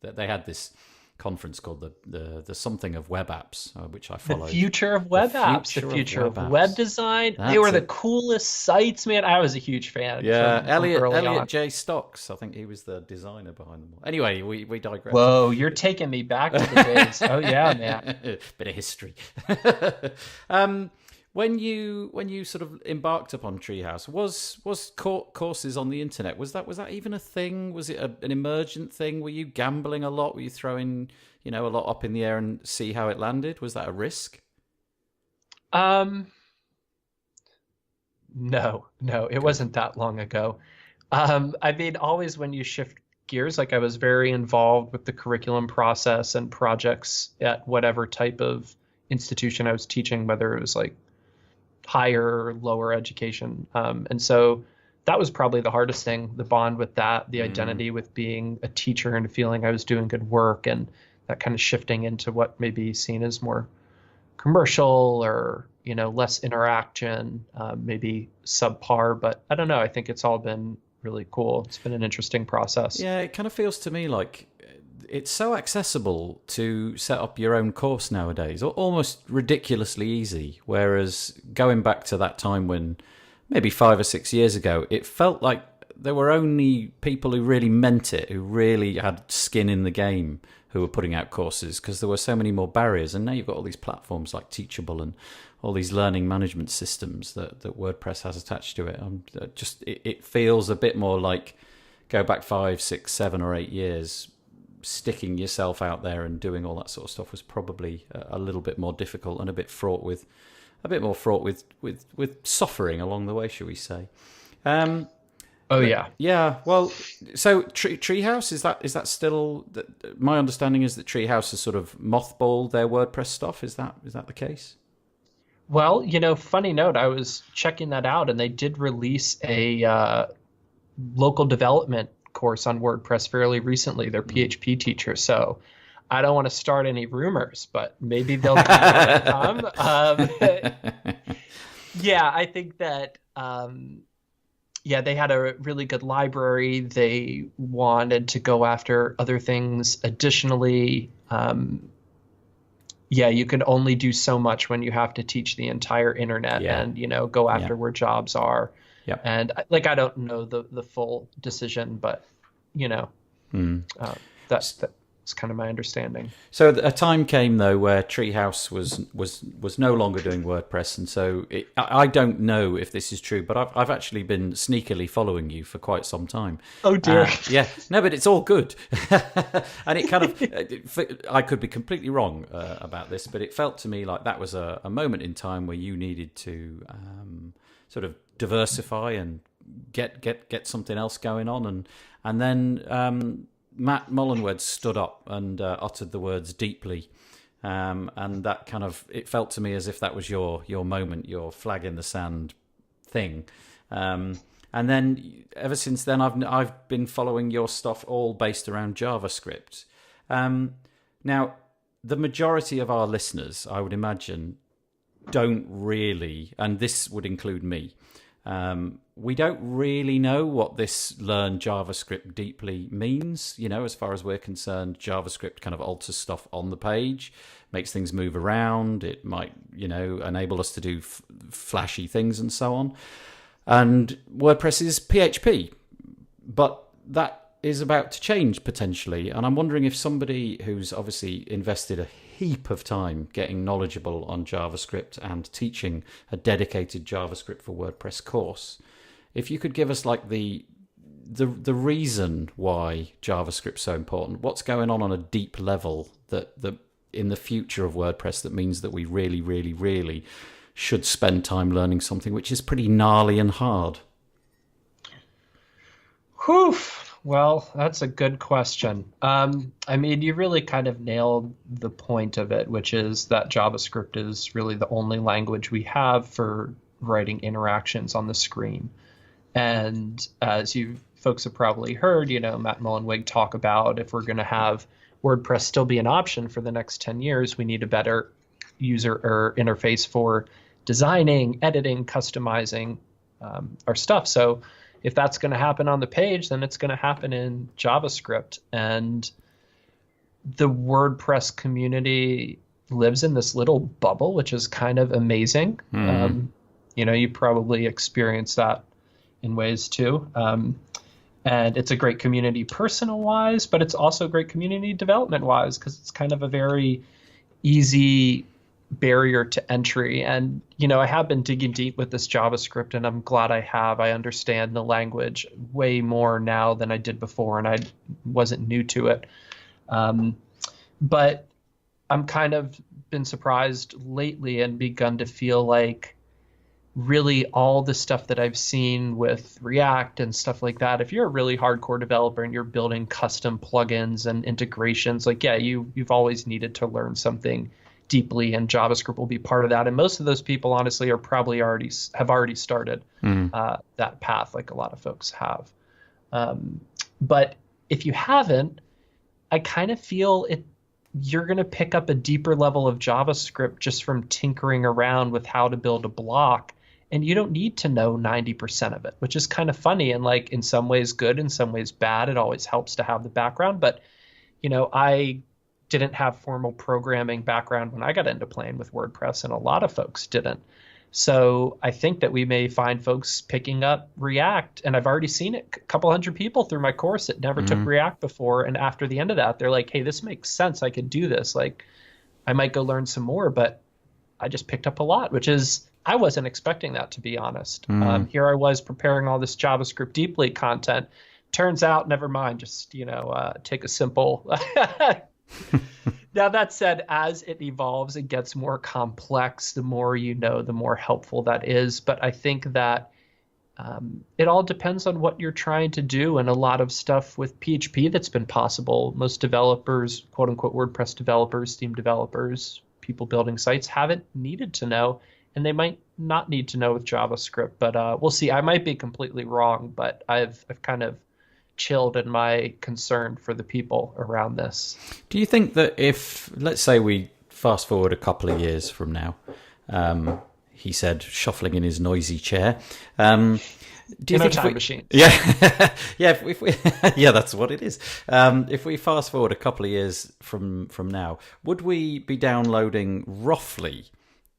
they had this conference called the something of web apps, which I followed. The future of web apps, the future of web design. They were the coolest sites, man. I was a huge fan. Yeah, Elliot J. Stocks. I think he was the designer behind them all. Anyway, we digress. Whoa, you're taking me back to the days. Oh yeah, man. Bit of history. When you sort of embarked upon Treehouse, was courses on the internet, was that even a thing? Was it an emergent thing? Were you gambling a lot? Were you throwing a lot up in the air and see how it landed? Was that a risk? No, it wasn't that long ago. I mean, always when you shift gears, I was very involved with the curriculum process and projects at whatever type of institution I was teaching, whether it was higher or lower education. And so that was probably the hardest thing, the bond with that, the identity with being a teacher and feeling I was doing good work, and that kind of shifting into what may be seen as more commercial or, less interaction, maybe subpar. But I don't know. I think it's all been really cool. It's been an interesting process. Yeah, it kind of feels to me like it's so accessible to set up your own course nowadays, almost ridiculously easy. Whereas going back to that time when maybe 5 or 6 years ago, it felt like there were only people who really meant it, who really had skin in the game, who were putting out courses, because there were so many more barriers. And now you've got all these platforms like Teachable and all these learning management systems that WordPress has attached to it. It feels a bit more like, go back 5, 6, 7 or 8 years, sticking yourself out there and doing all that sort of stuff was probably a little bit more difficult and a bit more fraught with suffering along the way, shall we say? Yeah. Well, so Treehouse, is that still? My understanding is that Treehouse has sort of mothballed their WordPress stuff. Is that the case? Well, funny note, I was checking that out, and they did release a local development course on WordPress fairly recently. They're PHP teachers, so I don't want to start any rumors, but maybe they'll come. Yeah, I think that they had a really good library. They wanted to go after other things additionally. You can only do so much when you have to teach the entire internet and go after where jobs are. Yep. And I don't know the full decision, but that's kind of my understanding. So a time came though where Treehouse was no longer doing WordPress, and so I don't know if this is true, but I've actually been sneakily following you for quite some time. Oh dear. But it's all good. And it kind of, I could be completely wrong about this, but it felt to me like that was a moment in time where you needed to sort of diversify and get something else going on, and then Matt Mullenweg stood up and uttered the words deeply, and that kind of, it felt to me as if that was your moment, your flag in the sand thing. And then ever since then, I've been following your stuff all based around JavaScript. Now, the majority of our listeners, I would imagine, don't really, and this would include me, we don't really know what this learn JavaScript deeply means. As far as we're concerned, JavaScript kind of alters stuff on the page, makes things move around. It might, enable us to do flashy things and so on. And WordPress is PHP, but that is about to change potentially. And I'm wondering if somebody who's obviously invested a heap of time getting knowledgeable on JavaScript and teaching a dedicated JavaScript for WordPress course, if you could give us like the reason why JavaScript's so important, what's going on a deep level that in the future of WordPress that means that we really, really, really should spend time learning something which is pretty gnarly and hard. Whew. Well, that's a good question. You really kind of nailed the point of it, which is that JavaScript is really the only language we have for writing interactions on the screen. And as you folks have probably heard, Matt Mullenweg talk about, if we're going to have WordPress still be an option for the next 10 years, we need a better user or interface for designing, editing, customizing our stuff. So if that's going to happen on the page, then it's going to happen in JavaScript. And the WordPress community lives in this little bubble, which is kind of amazing. You probably experienced that in ways too. And it's a great community personal-wise, but it's also a great community development-wise, because it's kind of a very easy barrier to entry. And I have been digging deep with this JavaScript, and I'm glad I have. I understand the language way more now than I did before, and I wasn't new to it. But I'm kind of been surprised lately and begun to feel like really all the stuff that I've seen with React and stuff like that, if you're a really hardcore developer and you're building custom plugins and integrations, you've always needed to learn something deeply, and JavaScript will be part of that. And most of those people, honestly, are probably already started that path, like a lot of folks have. But if you haven't, I kind of feel you're going to pick up a deeper level of JavaScript just from tinkering around with how to build a block. And you don't need to know 90% of it, which is kind of funny and in some ways good, in some ways bad. It always helps to have the background. But, I didn't have formal programming background when I got into playing with WordPress, and a lot of folks didn't. So I think that we may find folks picking up React, and I've already seen it. A couple hundred people through my course that never took React before, and after the end of that, they're like, "Hey, this makes sense. I could do this. Like, I might go learn some more." But I just picked up a lot, which is I wasn't expecting that, to be honest. Here I was preparing all this JavaScript Deeply content. Turns out, never mind. Just take a simple. Now, that said, as it evolves, it gets more complex. The more you know, the more helpful that is. But I think that it all depends on what you're trying to do, and a lot of stuff with PHP that's been possible. Most developers, quote unquote, WordPress developers, theme developers, people building sites haven't needed to know, and they might not need to know with JavaScript. But we'll see. I might be completely wrong, but I've kind of chilled in my concern for the people around this. Do you think that if, let's say we fast forward a couple of years from now, he said, shuffling in his noisy chair, do you think time machine? Yeah, yeah, if we, yeah, that's what it is. If we fast forward a couple of years from now, would we be downloading roughly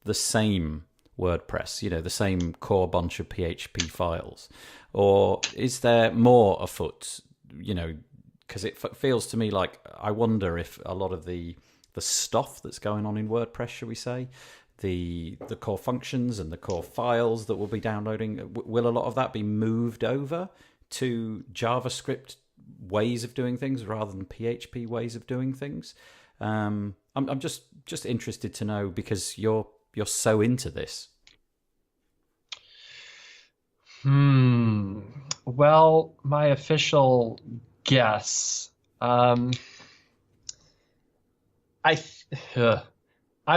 the same WordPress, the same core bunch of PHP files? Or is there more afoot, because it feels to me like I wonder if a lot of the stuff that's going on in WordPress, shall we say, the core functions and the core files that we'll be downloading, will a lot of that be moved over to JavaScript ways of doing things rather than PHP ways of doing things? I'm just interested to know, because you're so into this. Well, my official guess, I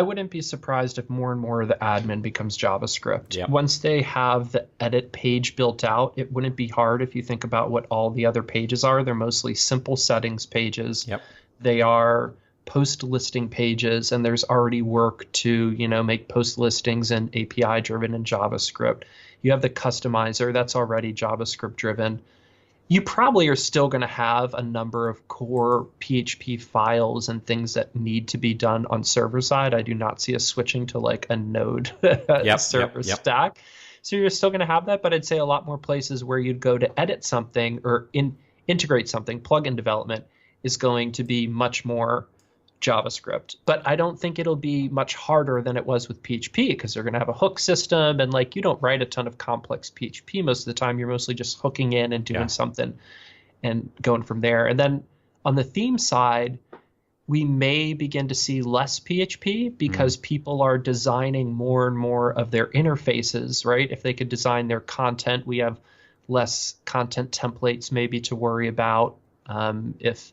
wouldn't be surprised if more and more of the admin becomes JavaScript. Yep. Once they have the edit page built out, it wouldn't be hard if you think about what all the other pages are. They're mostly simple settings pages. Yep. They are post listing pages, and there's already work to, make post listings and API driven in JavaScript. You have the customizer that's already JavaScript driven. You probably are still going to have a number of core PHP files and things that need to be done on server side. I do not see us switching to like a node server stack. So you're still going to have that, but I'd say a lot more places where you'd go to edit something or integrate something, plugin development is going to be much more JavaScript. But I don't think it'll be much harder than it was with PHP, because they're going to have a hook system, and like you don't write a ton of complex PHP most of the time. You're mostly just hooking in and doing something and going from there. And then on the theme side, we may begin to see less PHP because people are designing more and more of their interfaces, right? If they could design their content, we have less content templates maybe to worry about. If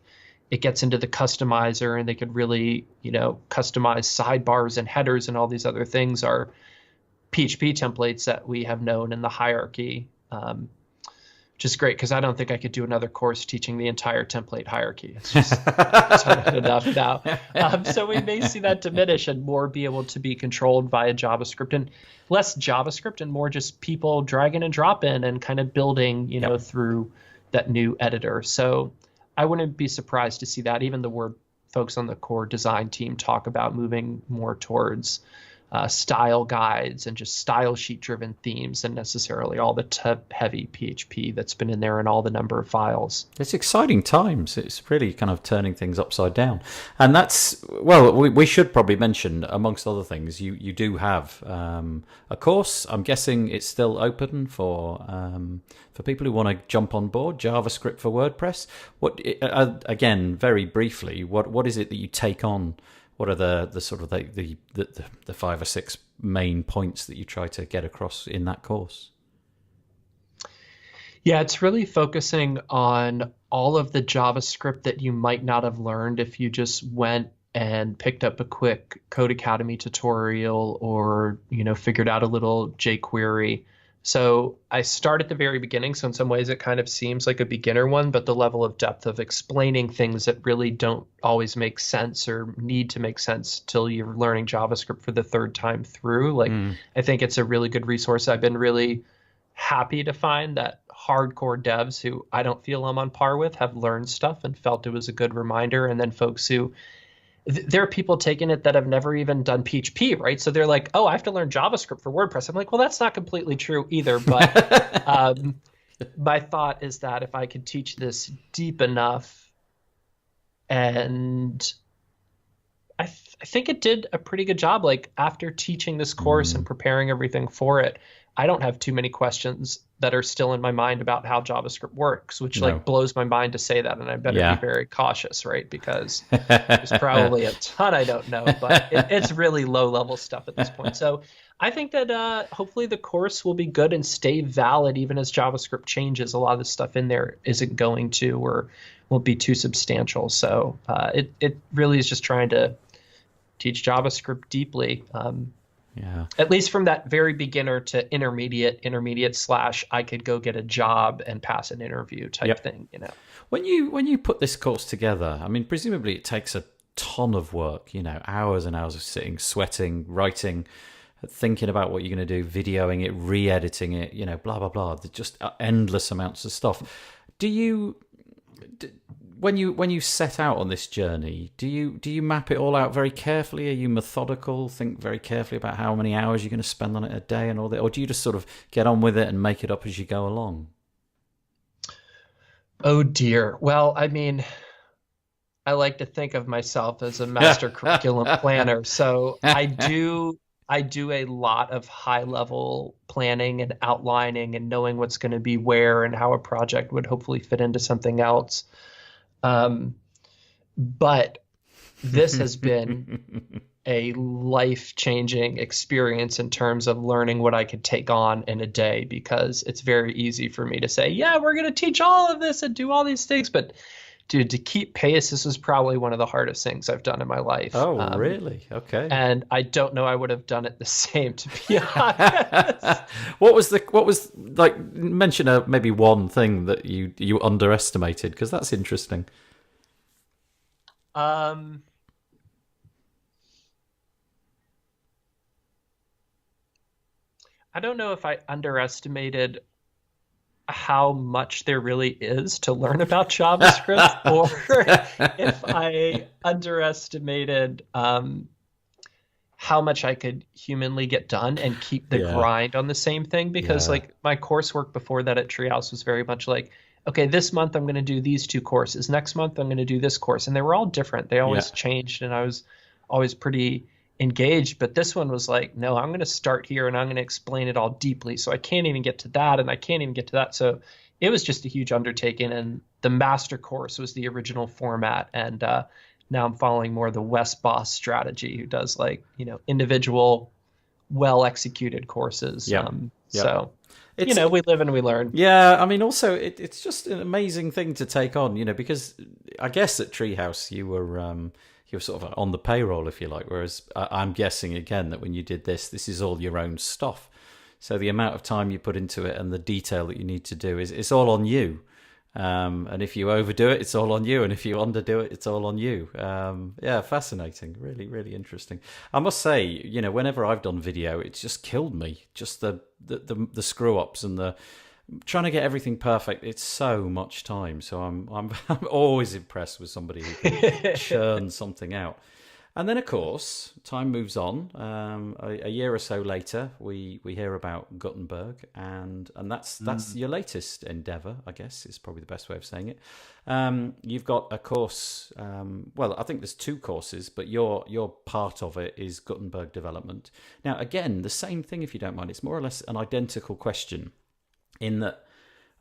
it gets into the customizer and they could really, customize sidebars and headers and all these other things are PHP templates that we have known in the hierarchy, which is great because I don't think I could do another course teaching the entire template hierarchy. It's just enough now. So we may see that diminish and more be able to be controlled via JavaScript, and less JavaScript and more just people dragging and dropping and kind of building, through that new editor. So I wouldn't be surprised to see that. Even the word folks on the core design team talk about moving more towards style guides and just style sheet driven themes than necessarily all the heavy PHP that's been in there and all the number of files. It's exciting times. It's really kind of turning things upside down. And that's, well, we should probably mention, amongst other things, you do have a course. I'm guessing it's still open for people who want to jump on board, JavaScript for WordPress. What again, very briefly, what is it that you take on? What are the sort of the 5 or 6 main points that you try to get across in that course? Yeah, it's really focusing on all of the JavaScript that you might not have learned if you just went and picked up a quick Code Academy tutorial or, figured out a little jQuery. So I start at the very beginning. So in some ways it kind of seems like a beginner one, but the level of depth of explaining things that really don't always make sense or need to make sense till you're learning JavaScript for the third time through. I think it's a really good resource. I've been really happy to find that hardcore devs who I don't feel I'm on par with have learned stuff and felt it was a good reminder. And then folks who there are people taking it that have never even done PHP, right? So they're like, oh, I have to learn JavaScript for WordPress. I'm like, well, that's not completely true either. But my thought is that if I could teach this deep enough, and I think it did a pretty good job. Like after teaching this course and preparing everything for it, I don't have too many questions that are still in my mind about how JavaScript works, which like blows my mind to say that. And I better be very cautious, right? Because there's probably a ton I don't know, but it's really low level stuff at this point. So I think that hopefully the course will be good and stay valid even as JavaScript changes. A lot of the stuff in there isn't going to or won't be too substantial. So it really is just trying to teach JavaScript deeply. At least from that very beginner to intermediate / I could go get a job and pass an interview type thing, you know. When you put this course together, I mean, presumably it takes a ton of work, you know, hours and hours of sitting, sweating, writing, thinking about what you're going to do, videoing it, re-editing it, you know, blah, blah, blah. There's just endless amounts of stuff. When you set out on this journey, do you map it all out very carefully? Are you methodical? Think very carefully about how many hours you're going to spend on it a day and all that, or do you just sort of get on with it and make it up as you go along? Oh dear. Well, I mean, I like to think of myself as a master curriculum planner, so I do a lot of high level planning and outlining and knowing what's going to be where and how a project would hopefully fit into something else. But this has been a life-changing experience in terms of learning what I could take on in a day, because it's very easy for me to say, yeah, we're going to teach all of this and do all these things. But dude, to keep pace, this was probably one of the hardest things I've done in my life. Oh, really? Okay. And I don't know I would have done it the same, to be honest. What was like, mention maybe one thing that you underestimated, because that's interesting. I don't know if I underestimated how much there really is to learn about JavaScript, or if I underestimated how much I could humanly get done and keep the grind on the same thing. Because like my coursework before that at Treehouse was very much like, okay, this month I'm going to do these 2 courses. Next month I'm going to do this course. And they were all different. They always changed, and I was always pretty engaged. But this one was like, no, I'm going to start here and I'm going to explain it all deeply. So I can't even get to that, and I can't even get to that. So it was just a huge undertaking. And the master course was the original format. And now I'm following more the Wes Boss strategy, who does like, you know, individual, well executed courses. So you know, we live and we learn. Yeah, I mean, also it's just an amazing thing to take on, you know, because I guess at Treehouse you were sort of on the payroll, if you like, whereas I'm guessing again that when you did this is all your own stuff. So the amount of time you put into it and the detail that you need to do it's all on you. And if you overdo it, it's all on you. And if you underdo it, it's all on you. Fascinating. Really, really interesting. I must say, you know, whenever I've done video, it's just killed me. Just the screw ups and the trying to get everything perfect. It's so much time. So I'm always impressed with somebody who can churn something out. And then, of course, time moves on. A year or so later, we hear about Gutenberg, and that's your latest endeavor, I guess, is probably the best way of saying it. You've got a course. Well, I think there's 2 courses, but your part of it is Gutenberg Development. Now, again, the same thing, if you don't mind. It's more or less an identical question, in that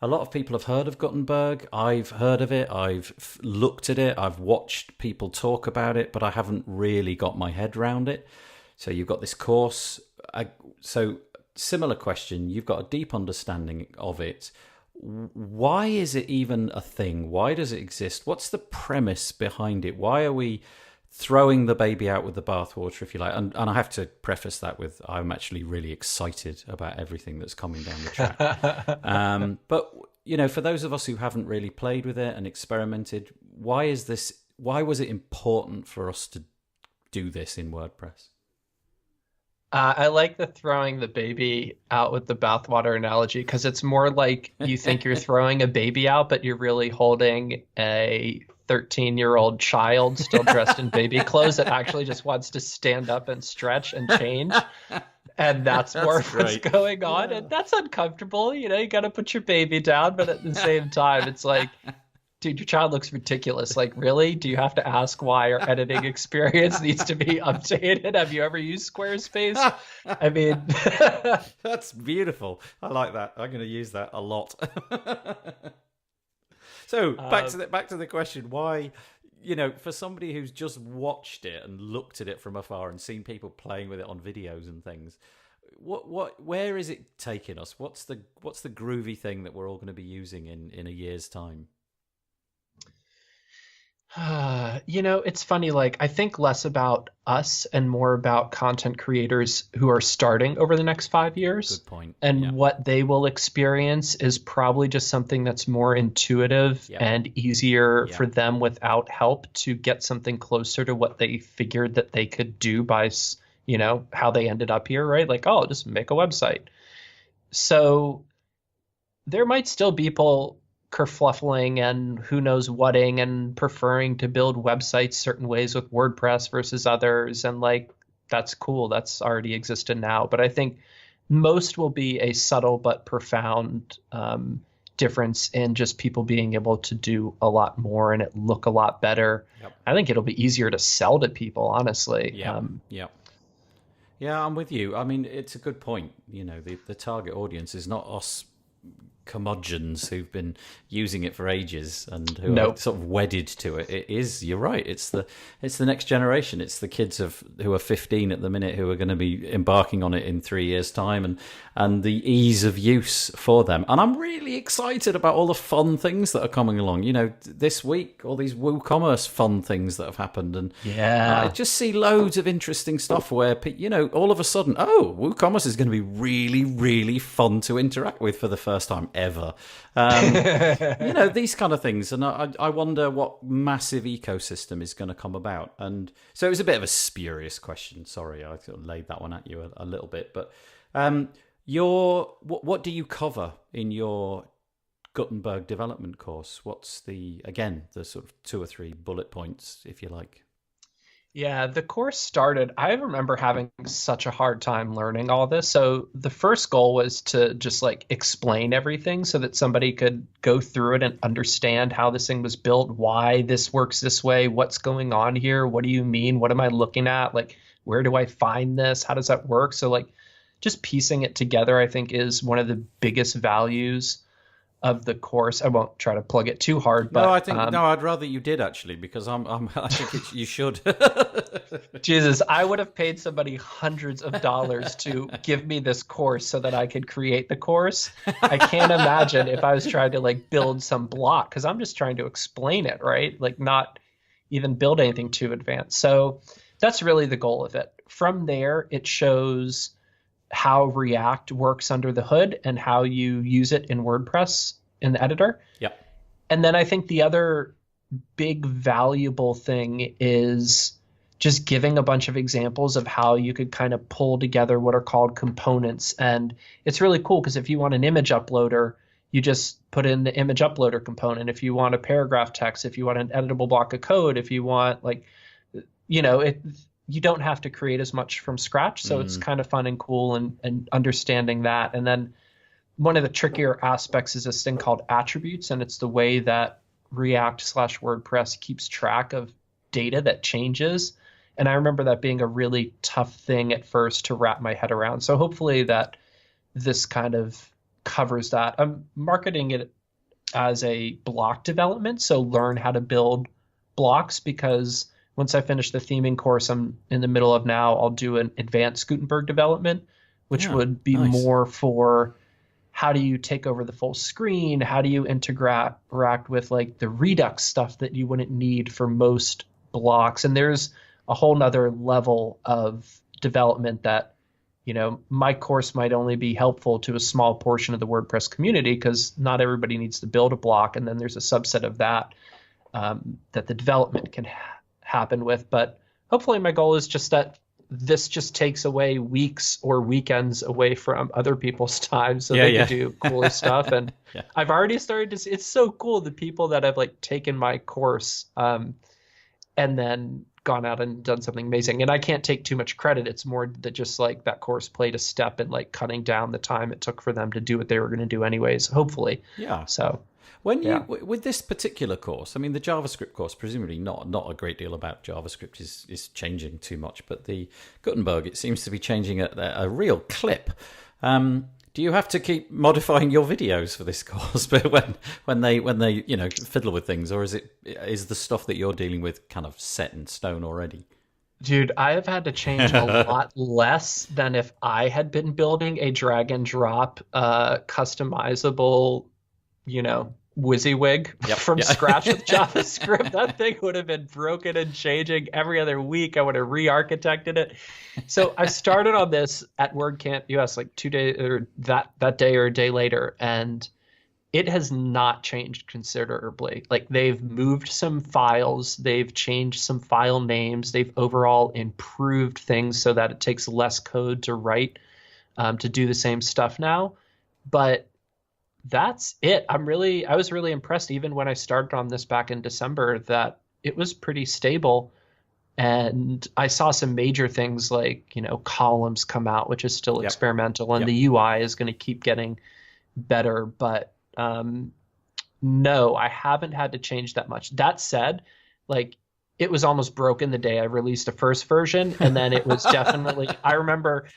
a lot of people have heard of Gutenberg. I've heard of it. I've looked at it. I've watched people talk about it, but I haven't really got my head around it. So you've got this course. So similar question. You've got a deep understanding of it. Why is it even a thing? Why does it exist? What's the premise behind it? Why are we throwing the baby out with the bathwater, if you like? And I have to preface that with, I'm actually really excited about everything that's coming down the track. But, you know, for those of us who haven't really played with it and experimented, why was it important for us to do this in WordPress? I like the throwing the baby out with the bathwater analogy, because it's more like you think you're throwing a baby out, but you're really holding a 13-year-old child still dressed in baby clothes that actually just wants to stand up and stretch and change. And that's more of what's going on. Yeah. And that's uncomfortable. You know, you got to put your baby down. But at the same time, it's like, dude, your child looks ridiculous. Like, really? Do you have to ask why our editing experience needs to be updated? Have you ever used Squarespace? I mean, that's beautiful. I like that. I'm going to use that a lot. So back to the question, why, you know, for somebody who's just watched it and looked at it from afar and seen people playing with it on videos and things, where is it taking us? What's the groovy thing that we're all going to be using in a year's time? You know, it's funny, like, I think less about us and more about content creators who are starting over the next 5 years. Good point. And what they will experience is probably just something that's more intuitive and easier for them without help to get something closer to what they figured that they could do by, you know, how they ended up here, right? Like, oh, just make a website. So there might still be people kerfluffling and who knows whating and preferring to build websites certain ways with WordPress versus others. And like, that's cool. That's already existed now. But I think most will be a subtle but profound difference in just people being able to do a lot more and it look a lot better. I think it'll be easier to sell to people, honestly. Yeah, I'm with you. I mean, it's a good point. You know, the target audience is not us curmudgeons who've been using it for ages and who are sort of wedded to it. It is, you're right, it's the next generation. It's the kids who are 15 at the minute who are going to be embarking on it in 3 years' time, and the ease of use for them. And I'm really excited about all the fun things that are coming along. You know, this week, all these WooCommerce fun things that have happened, and I just see loads of interesting stuff where, you know, all of a sudden, WooCommerce is going to be really, really fun to interact with for the first time ever. You know, these kind of things. And I wonder what massive ecosystem is going to come about. And so it was a bit of a spurious question. Sorry, I sort of laid that one at you a little bit. But what do you cover in your Gutenberg Development Course? What's the sort of 2 or 3 bullet points, if you like? Yeah, the course started, I remember having such a hard time learning all this. So the first goal was to just like explain everything so that somebody could go through it and understand how this thing was built, why this works this way, what's going on here, what do you mean, what am I looking at, like, where do I find this, how does that work? So like just piecing it together, I think, is one of the biggest values of the course. I won't try to plug it too hard, but I'd rather you did, actually, because I think you should. Jesus, I would have paid somebody hundreds of dollars to give me this course so that I could create the course. I can't imagine if I was trying to like build some block, because I'm just trying to explain it, right? Like not even build anything too advanced. So that's really the goal of it. From there, it shows how React works under the hood and how you use it in WordPress in the editor. Yep. And then I think the other big valuable thing is just giving a bunch of examples of how you could kind of pull together what are called components. And it's really cool because if you want an image uploader, you just put in the image uploader component. If you want a paragraph text, if you want an editable block of code, if you want like, you know, you don't have to create as much from scratch. So it's kind of fun and cool and understanding that. And then one of the trickier aspects is this thing called attributes. And it's the way that React/WordPress keeps track of data that changes. And I remember that being a really tough thing at first to wrap my head around. So hopefully that this kind of covers that. I'm marketing it as a block development. So learn how to build blocks, because once I finish the theming course I'm in the middle of now, I'll do an advanced Gutenberg development, which would be more for how do you take over the full screen? How do you interact with like the Redux stuff that you wouldn't need for most blocks? And there's a whole nother level of development that, you know, my course might only be helpful to a small portion of the WordPress community because not everybody needs to build a block. And then there's a subset of that that the development can happen with. But hopefully my goal is just that this just takes away weeks or weekends away from other people's time so they can do cooler stuff. And I've already started to see, it's so cool, the people that have like taken my course and then gone out and done something amazing. And I can't take too much credit. It's more that just like that course played a step in like cutting down the time it took for them to do what they were going to do anyways, hopefully. Yeah. So when you with this particular course, I mean, the JavaScript course, presumably not a great deal about JavaScript is changing too much, but the Gutenberg, it seems to be changing at a real clip. Do you have to keep modifying your videos for this course? But when they fiddle with things, or is the stuff that you're dealing with kind of set in stone already? Dude, I have had to change a lot less than if I had been building a drag and drop customizable, WYSIWYG from scratch with JavaScript. That thing would have been broken and changing every other week. I would have re-architected it. So I started on this at WordCamp US like 2 days or that day or a day later, and it has not changed considerably. Like, they've moved some files, they've changed some file names, they've overall improved things so that it takes less code to write to do the same stuff now. But that's it. I was really impressed even when I started on this back in December that it was pretty stable. And I saw some major things like, columns come out, which is still experimental, and the UI is going to keep getting better. But no, I haven't had to change that much. That said, like, it was almost broken the day I released the first version. And then it was definitely, I remember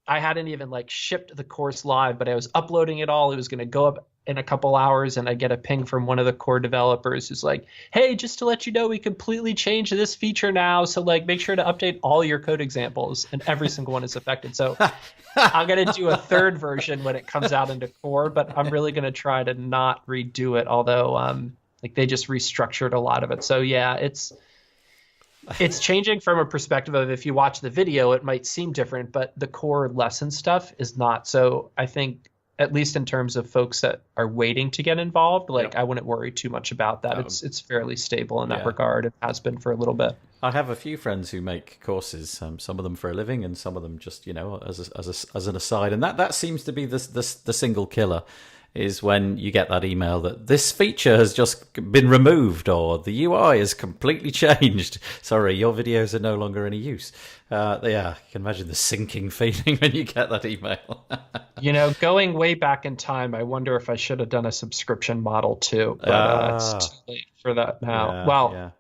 I hadn't even like shipped the course live, but I was uploading it all. It was going to go up in a couple hours, and I get a ping from one of the core developers who's like, hey, just to let you know, we completely changed this feature now. So like, make sure to update all your code examples, and every single one is affected. So I'm going to do a third version when it comes out into core, but I'm really going to try to not redo it. Although like they just restructured a lot of it. So yeah, it's changing from a perspective of, if you watch the video, it might seem different, but the core lesson stuff is not. So I think, at least in terms of folks that are waiting to get involved, like I wouldn't worry too much about that. It's fairly stable in that regard. It has been for a little bit. I have a few friends who make courses, some of them for a living and some of them just, as an aside. And that seems to be the single killer, is when you get that email that this feature has just been removed or the UI is completely changed. Sorry, your videos are no longer any use. You can imagine the sinking feeling when you get that email. Going way back in time, I wonder if I should have done a subscription model too, but it's too late for that now.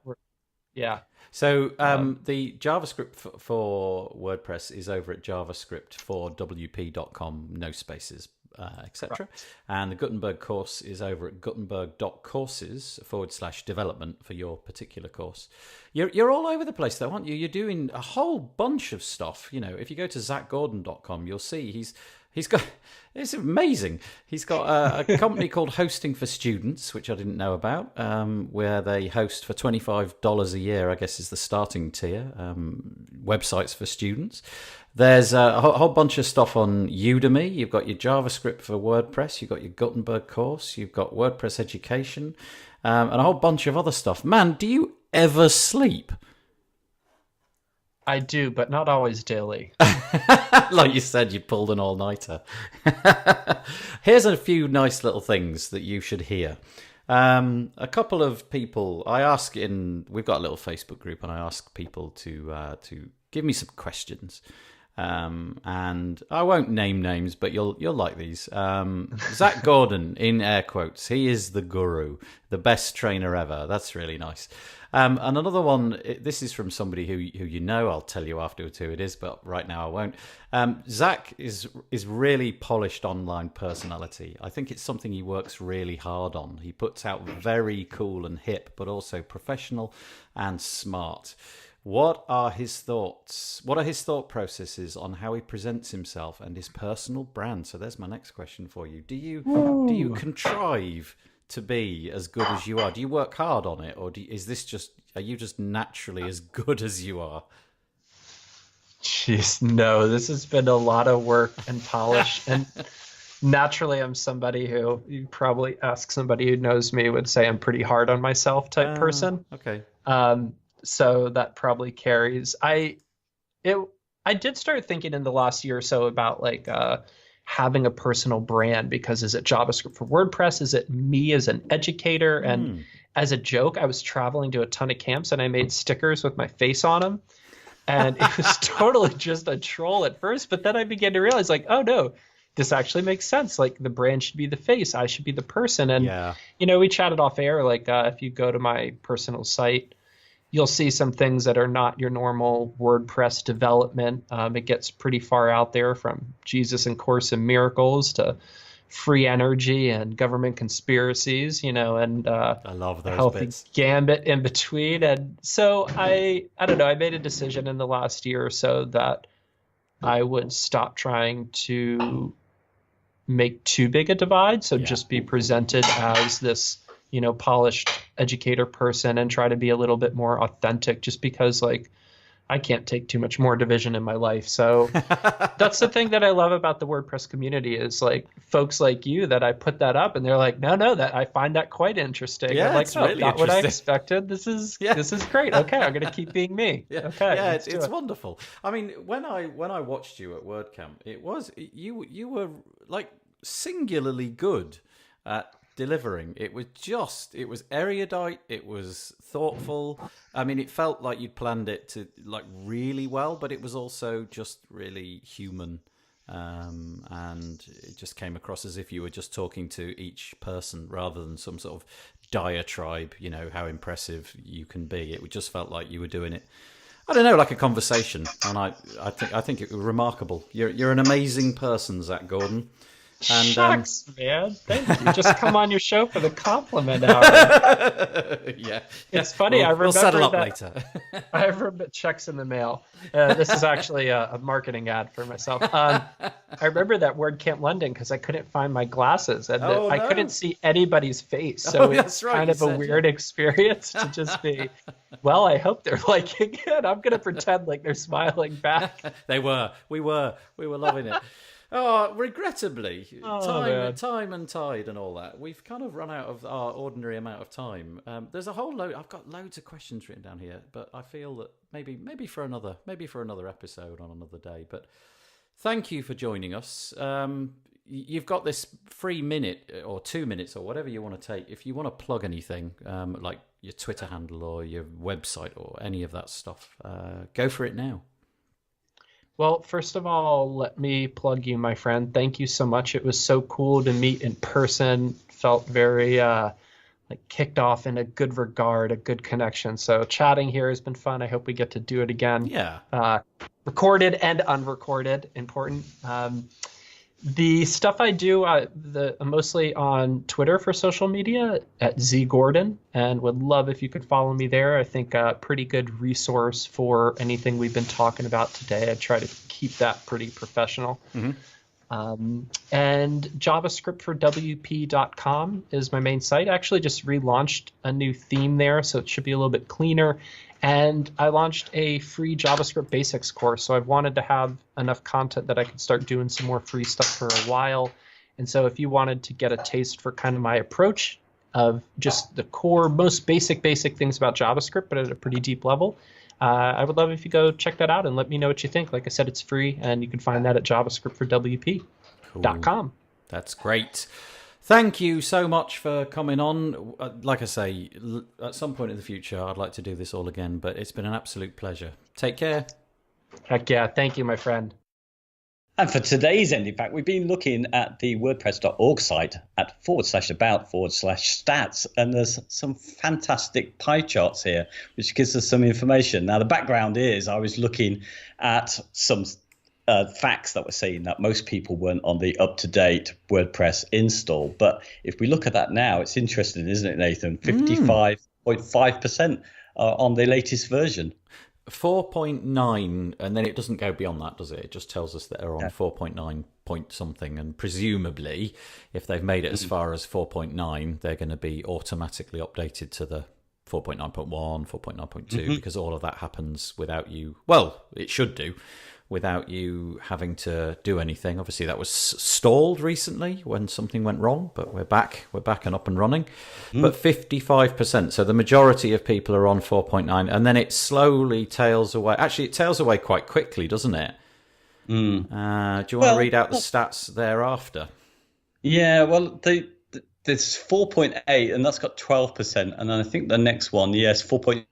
So the JavaScript for WordPress is over at javascript4wp.com, no spaces, etc. Right. And the Gutenberg course is over at gutenberg.courses/development for your particular course. You're all over the place though, aren't you? You're doing a whole bunch of stuff. If you go to zacgordon.com, you'll see he's got, it's amazing. He's got a company called Hosting for Students, which I didn't know about, where they host for $25 a year, I guess is the starting tier, websites for students. There's a whole bunch of stuff on Udemy. You've got your JavaScript for WordPress. You've got your Gutenberg course. You've got WordPress education, and a whole bunch of other stuff. Man, do you ever sleep? I do, but not always daily. Like you said, you pulled an all-nighter. Here's a few nice little things that you should hear. A couple of people, we've got a little Facebook group, and I ask people to give me some questions. And I won't name names, but you'll like these. Zac Gordon, in air quotes, he is the guru, the best trainer ever. That's really nice. And another one, this is from somebody who I'll tell you afterwards who it is, but right now I won't. Zac is really polished online personality. I think it's something he works really hard on. He puts out very cool and hip, but also professional and smart. What are his thoughts? What are his thought processes on how he presents himself and his personal brand? So there's my next question for you. Do you contrive to be as good as you are? Do you work hard on it, or are you just naturally as good as you are? Jeez, no, this has been a lot of work and polish. And naturally, I'm somebody who, you probably ask somebody who knows me, would say I'm pretty hard on myself type person. Okay. So that probably carries. I did start thinking in the last year or so about like having a personal brand, because is it JavaScript for WordPress? Is it me as an educator? And as a joke, I was traveling to a ton of camps and I made stickers with my face on them. And it was totally just a troll at first. But then I began to realize, like, oh, no, this actually makes sense. Like, the brand should be the face. I should be the person. And, we chatted off air. Like, if you go to my personal site, you'll see some things that are not your normal WordPress development. It gets pretty far out there, from Jesus and Course and Miracles to free energy and government conspiracies, and I love those healthy bits. Gambit in between. And so I don't know, I made a decision in the last year or so that I would stop trying to make too big a divide. So just be presented as this, polished educator person and try to be a little bit more authentic, just because like I can't take too much more division in my life. So that's the thing that I love about the WordPress community, is like folks like you that I put that up and they're like, no, that I find that quite interesting. Yeah, I'm like, it's really not what I interesting. expected. This is great. Okay, I'm going to keep being me. Okay, yeah, it's wonderful. I mean, when I watched you at WordCamp, it was you were like singularly good at delivering. It was erudite, it was thoughtful. I mean, it felt like you'd planned it to like really well, but it was also just really human, and it just came across as if you were just talking to each person rather than some sort of diatribe, how impressive you can be. It just felt like you were doing it, I don't know, like a conversation, and I think it was remarkable. You're an amazing person, Zac Gordon. And, shucks, man. Thank you. Just come on your show for the compliment hour. Yeah. It's funny. We'll settle up later. I remember checks in the mail. This is actually a marketing ad for myself. I remember that WordCamp London because I couldn't find my glasses and I couldn't see anybody's face. So it's kind of a weird experience to just be, well, I hope they're liking it. I'm going to pretend like they're smiling back. They were. We were loving it. Oh, regrettably, time and tide and all that. We've kind of run out of our ordinary amount of time. There's a whole load. I've got loads of questions written down here, but I feel that maybe for another episode on another day. But thank you for joining us. You've got this free minute or 2 minutes or whatever you want to take. If you want to plug anything, like your Twitter handle or your website or any of that stuff, go for it now. Well, first of all, let me plug you, my friend. Thank you so much. It was so cool to meet in person. Felt very kicked off in a good regard, a good connection. So chatting here has been fun. I hope we get to do it again. Yeah. Recorded and unrecorded, important. The stuff I do, mostly on Twitter for social media at Zac Gordon, and would love if you could follow me there. I think a pretty good resource for anything we've been talking about today. I try to keep that pretty professional. Mm-hmm. And JavaScript for WP.com is my main site. I actually just relaunched a new theme there, so it should be a little bit cleaner. And I launched a free JavaScript basics course. So I've wanted to have enough content that I could start doing some more free stuff for a while. And so if you wanted to get a taste for kind of my approach of just the core, most basic things about JavaScript, but at a pretty deep level, I would love if you go check that out and let me know what you think. Like I said, it's free, and you can find that at javascriptforwp.com. Cool. That's great. Thank you so much for coming on. Like I say, at some point in the future, I'd like to do this all again, but it's been an absolute pleasure. Take care. Heck yeah. Thank you, my friend. And for today's end, in fact, we've been looking at the WordPress.org site at /about/stats, and there's some fantastic pie charts here, which gives us some information. Now, the background is I was looking at some facts that were saying that most people weren't on the up-to-date WordPress install. But if we look at that now, it's interesting, isn't it, Nathan? 55.5% are on the latest version. 4.9, and then it doesn't go beyond that, does it? It just tells us that they're on 4.9 point something, and presumably, if they've made it as far as 4.9, they're going to be automatically updated to the 4.9.1, 4.9.2, because all of that happens without you. Well, it should do, without you having to do anything. Obviously, that was stalled recently when something went wrong, but we're back and up and running. But 55%, so the majority of people are on 4.9, and then it slowly tails away. Actually, it tails away quite quickly, doesn't it? Do you want to read out the stats thereafter? Yeah, well, there's 4.8, and that's got 12%, and then I think the next one, yes, 4.7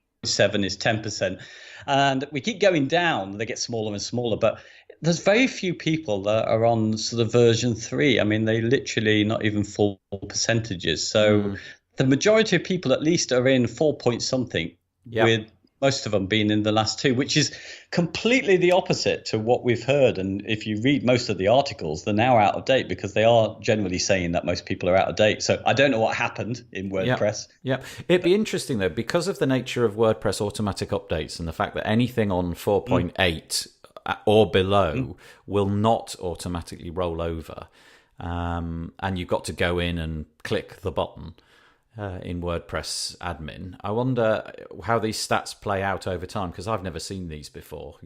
is 10%. And we keep going down, they get smaller and smaller, but there's very few people that are on sort of version 3. I mean, they literally not even full percentages. So the majority of people at least are in 4 point something, with most of them being in the last 2, which is completely the opposite to what we've heard. And if you read most of the articles, they're now out of date because they are generally saying that most people are out of date. So I don't know what happened in WordPress. Yeah. It'd be interesting, though, because of the nature of WordPress automatic updates and the fact that anything on 4.8 or below will not automatically roll over. And you've got to go in and click the button. In WordPress admin. I wonder how these stats play out over time, because I've never seen these before.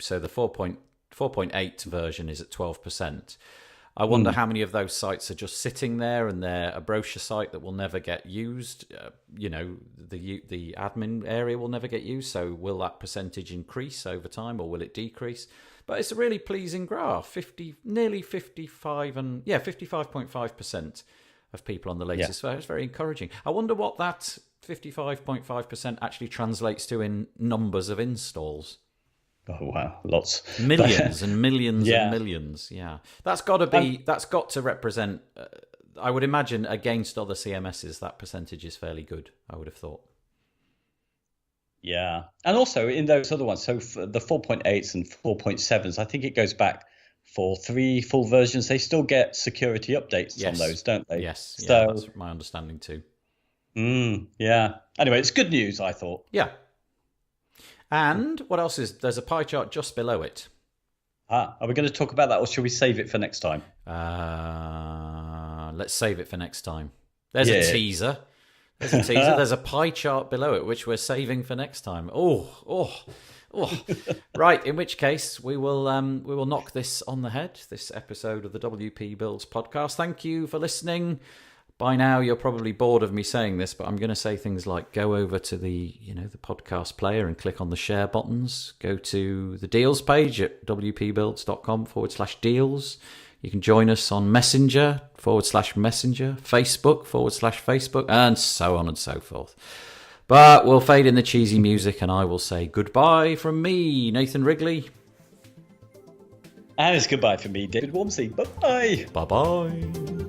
So the 4.8 version is at 12%. I wonder how many of those sites are just sitting there and they're a brochure site that will never get used. The admin area will never get used. So will that percentage increase over time, or will it decrease? But it's a really pleasing graph. Nearly 55.5%. Of people on the latest. So it's very encouraging. I wonder what that 55.5% actually translates to in numbers of installs. Oh wow, lots, millions and millions and millions. Yeah, that's got to represent. I would imagine against other CMSs, that percentage is fairly good. I would have thought. Yeah, and also in those other ones, so for the 4.8s and 4.7s, I think it goes back for 3 full versions. They still get security updates on those, don't they? Yes, so, that's my understanding too. Yeah. Anyway, it's good news, I thought. Yeah. And what else is there's a pie chart just below it? Are we going to talk about that, or should we save it for next time? Let's save it for next time. There's a teaser. There's a pie chart below it, which we're saving for next time. Oh. Right, in which case we will knock this on the head, this episode of the WP Builds podcast. Thank you for listening. By now you're probably bored of me saying this, but I'm going to say things like go over to the podcast player and click on the share buttons. Go to the deals page at wpbuilds.com/deals. You can join us on Messenger /Messenger, Facebook /Facebook, and so on and so forth. But we'll fade in the cheesy music and I will say goodbye from me, Nathan Wrigley. And it's goodbye from me, David Wormsley. Bye-bye. Bye-bye.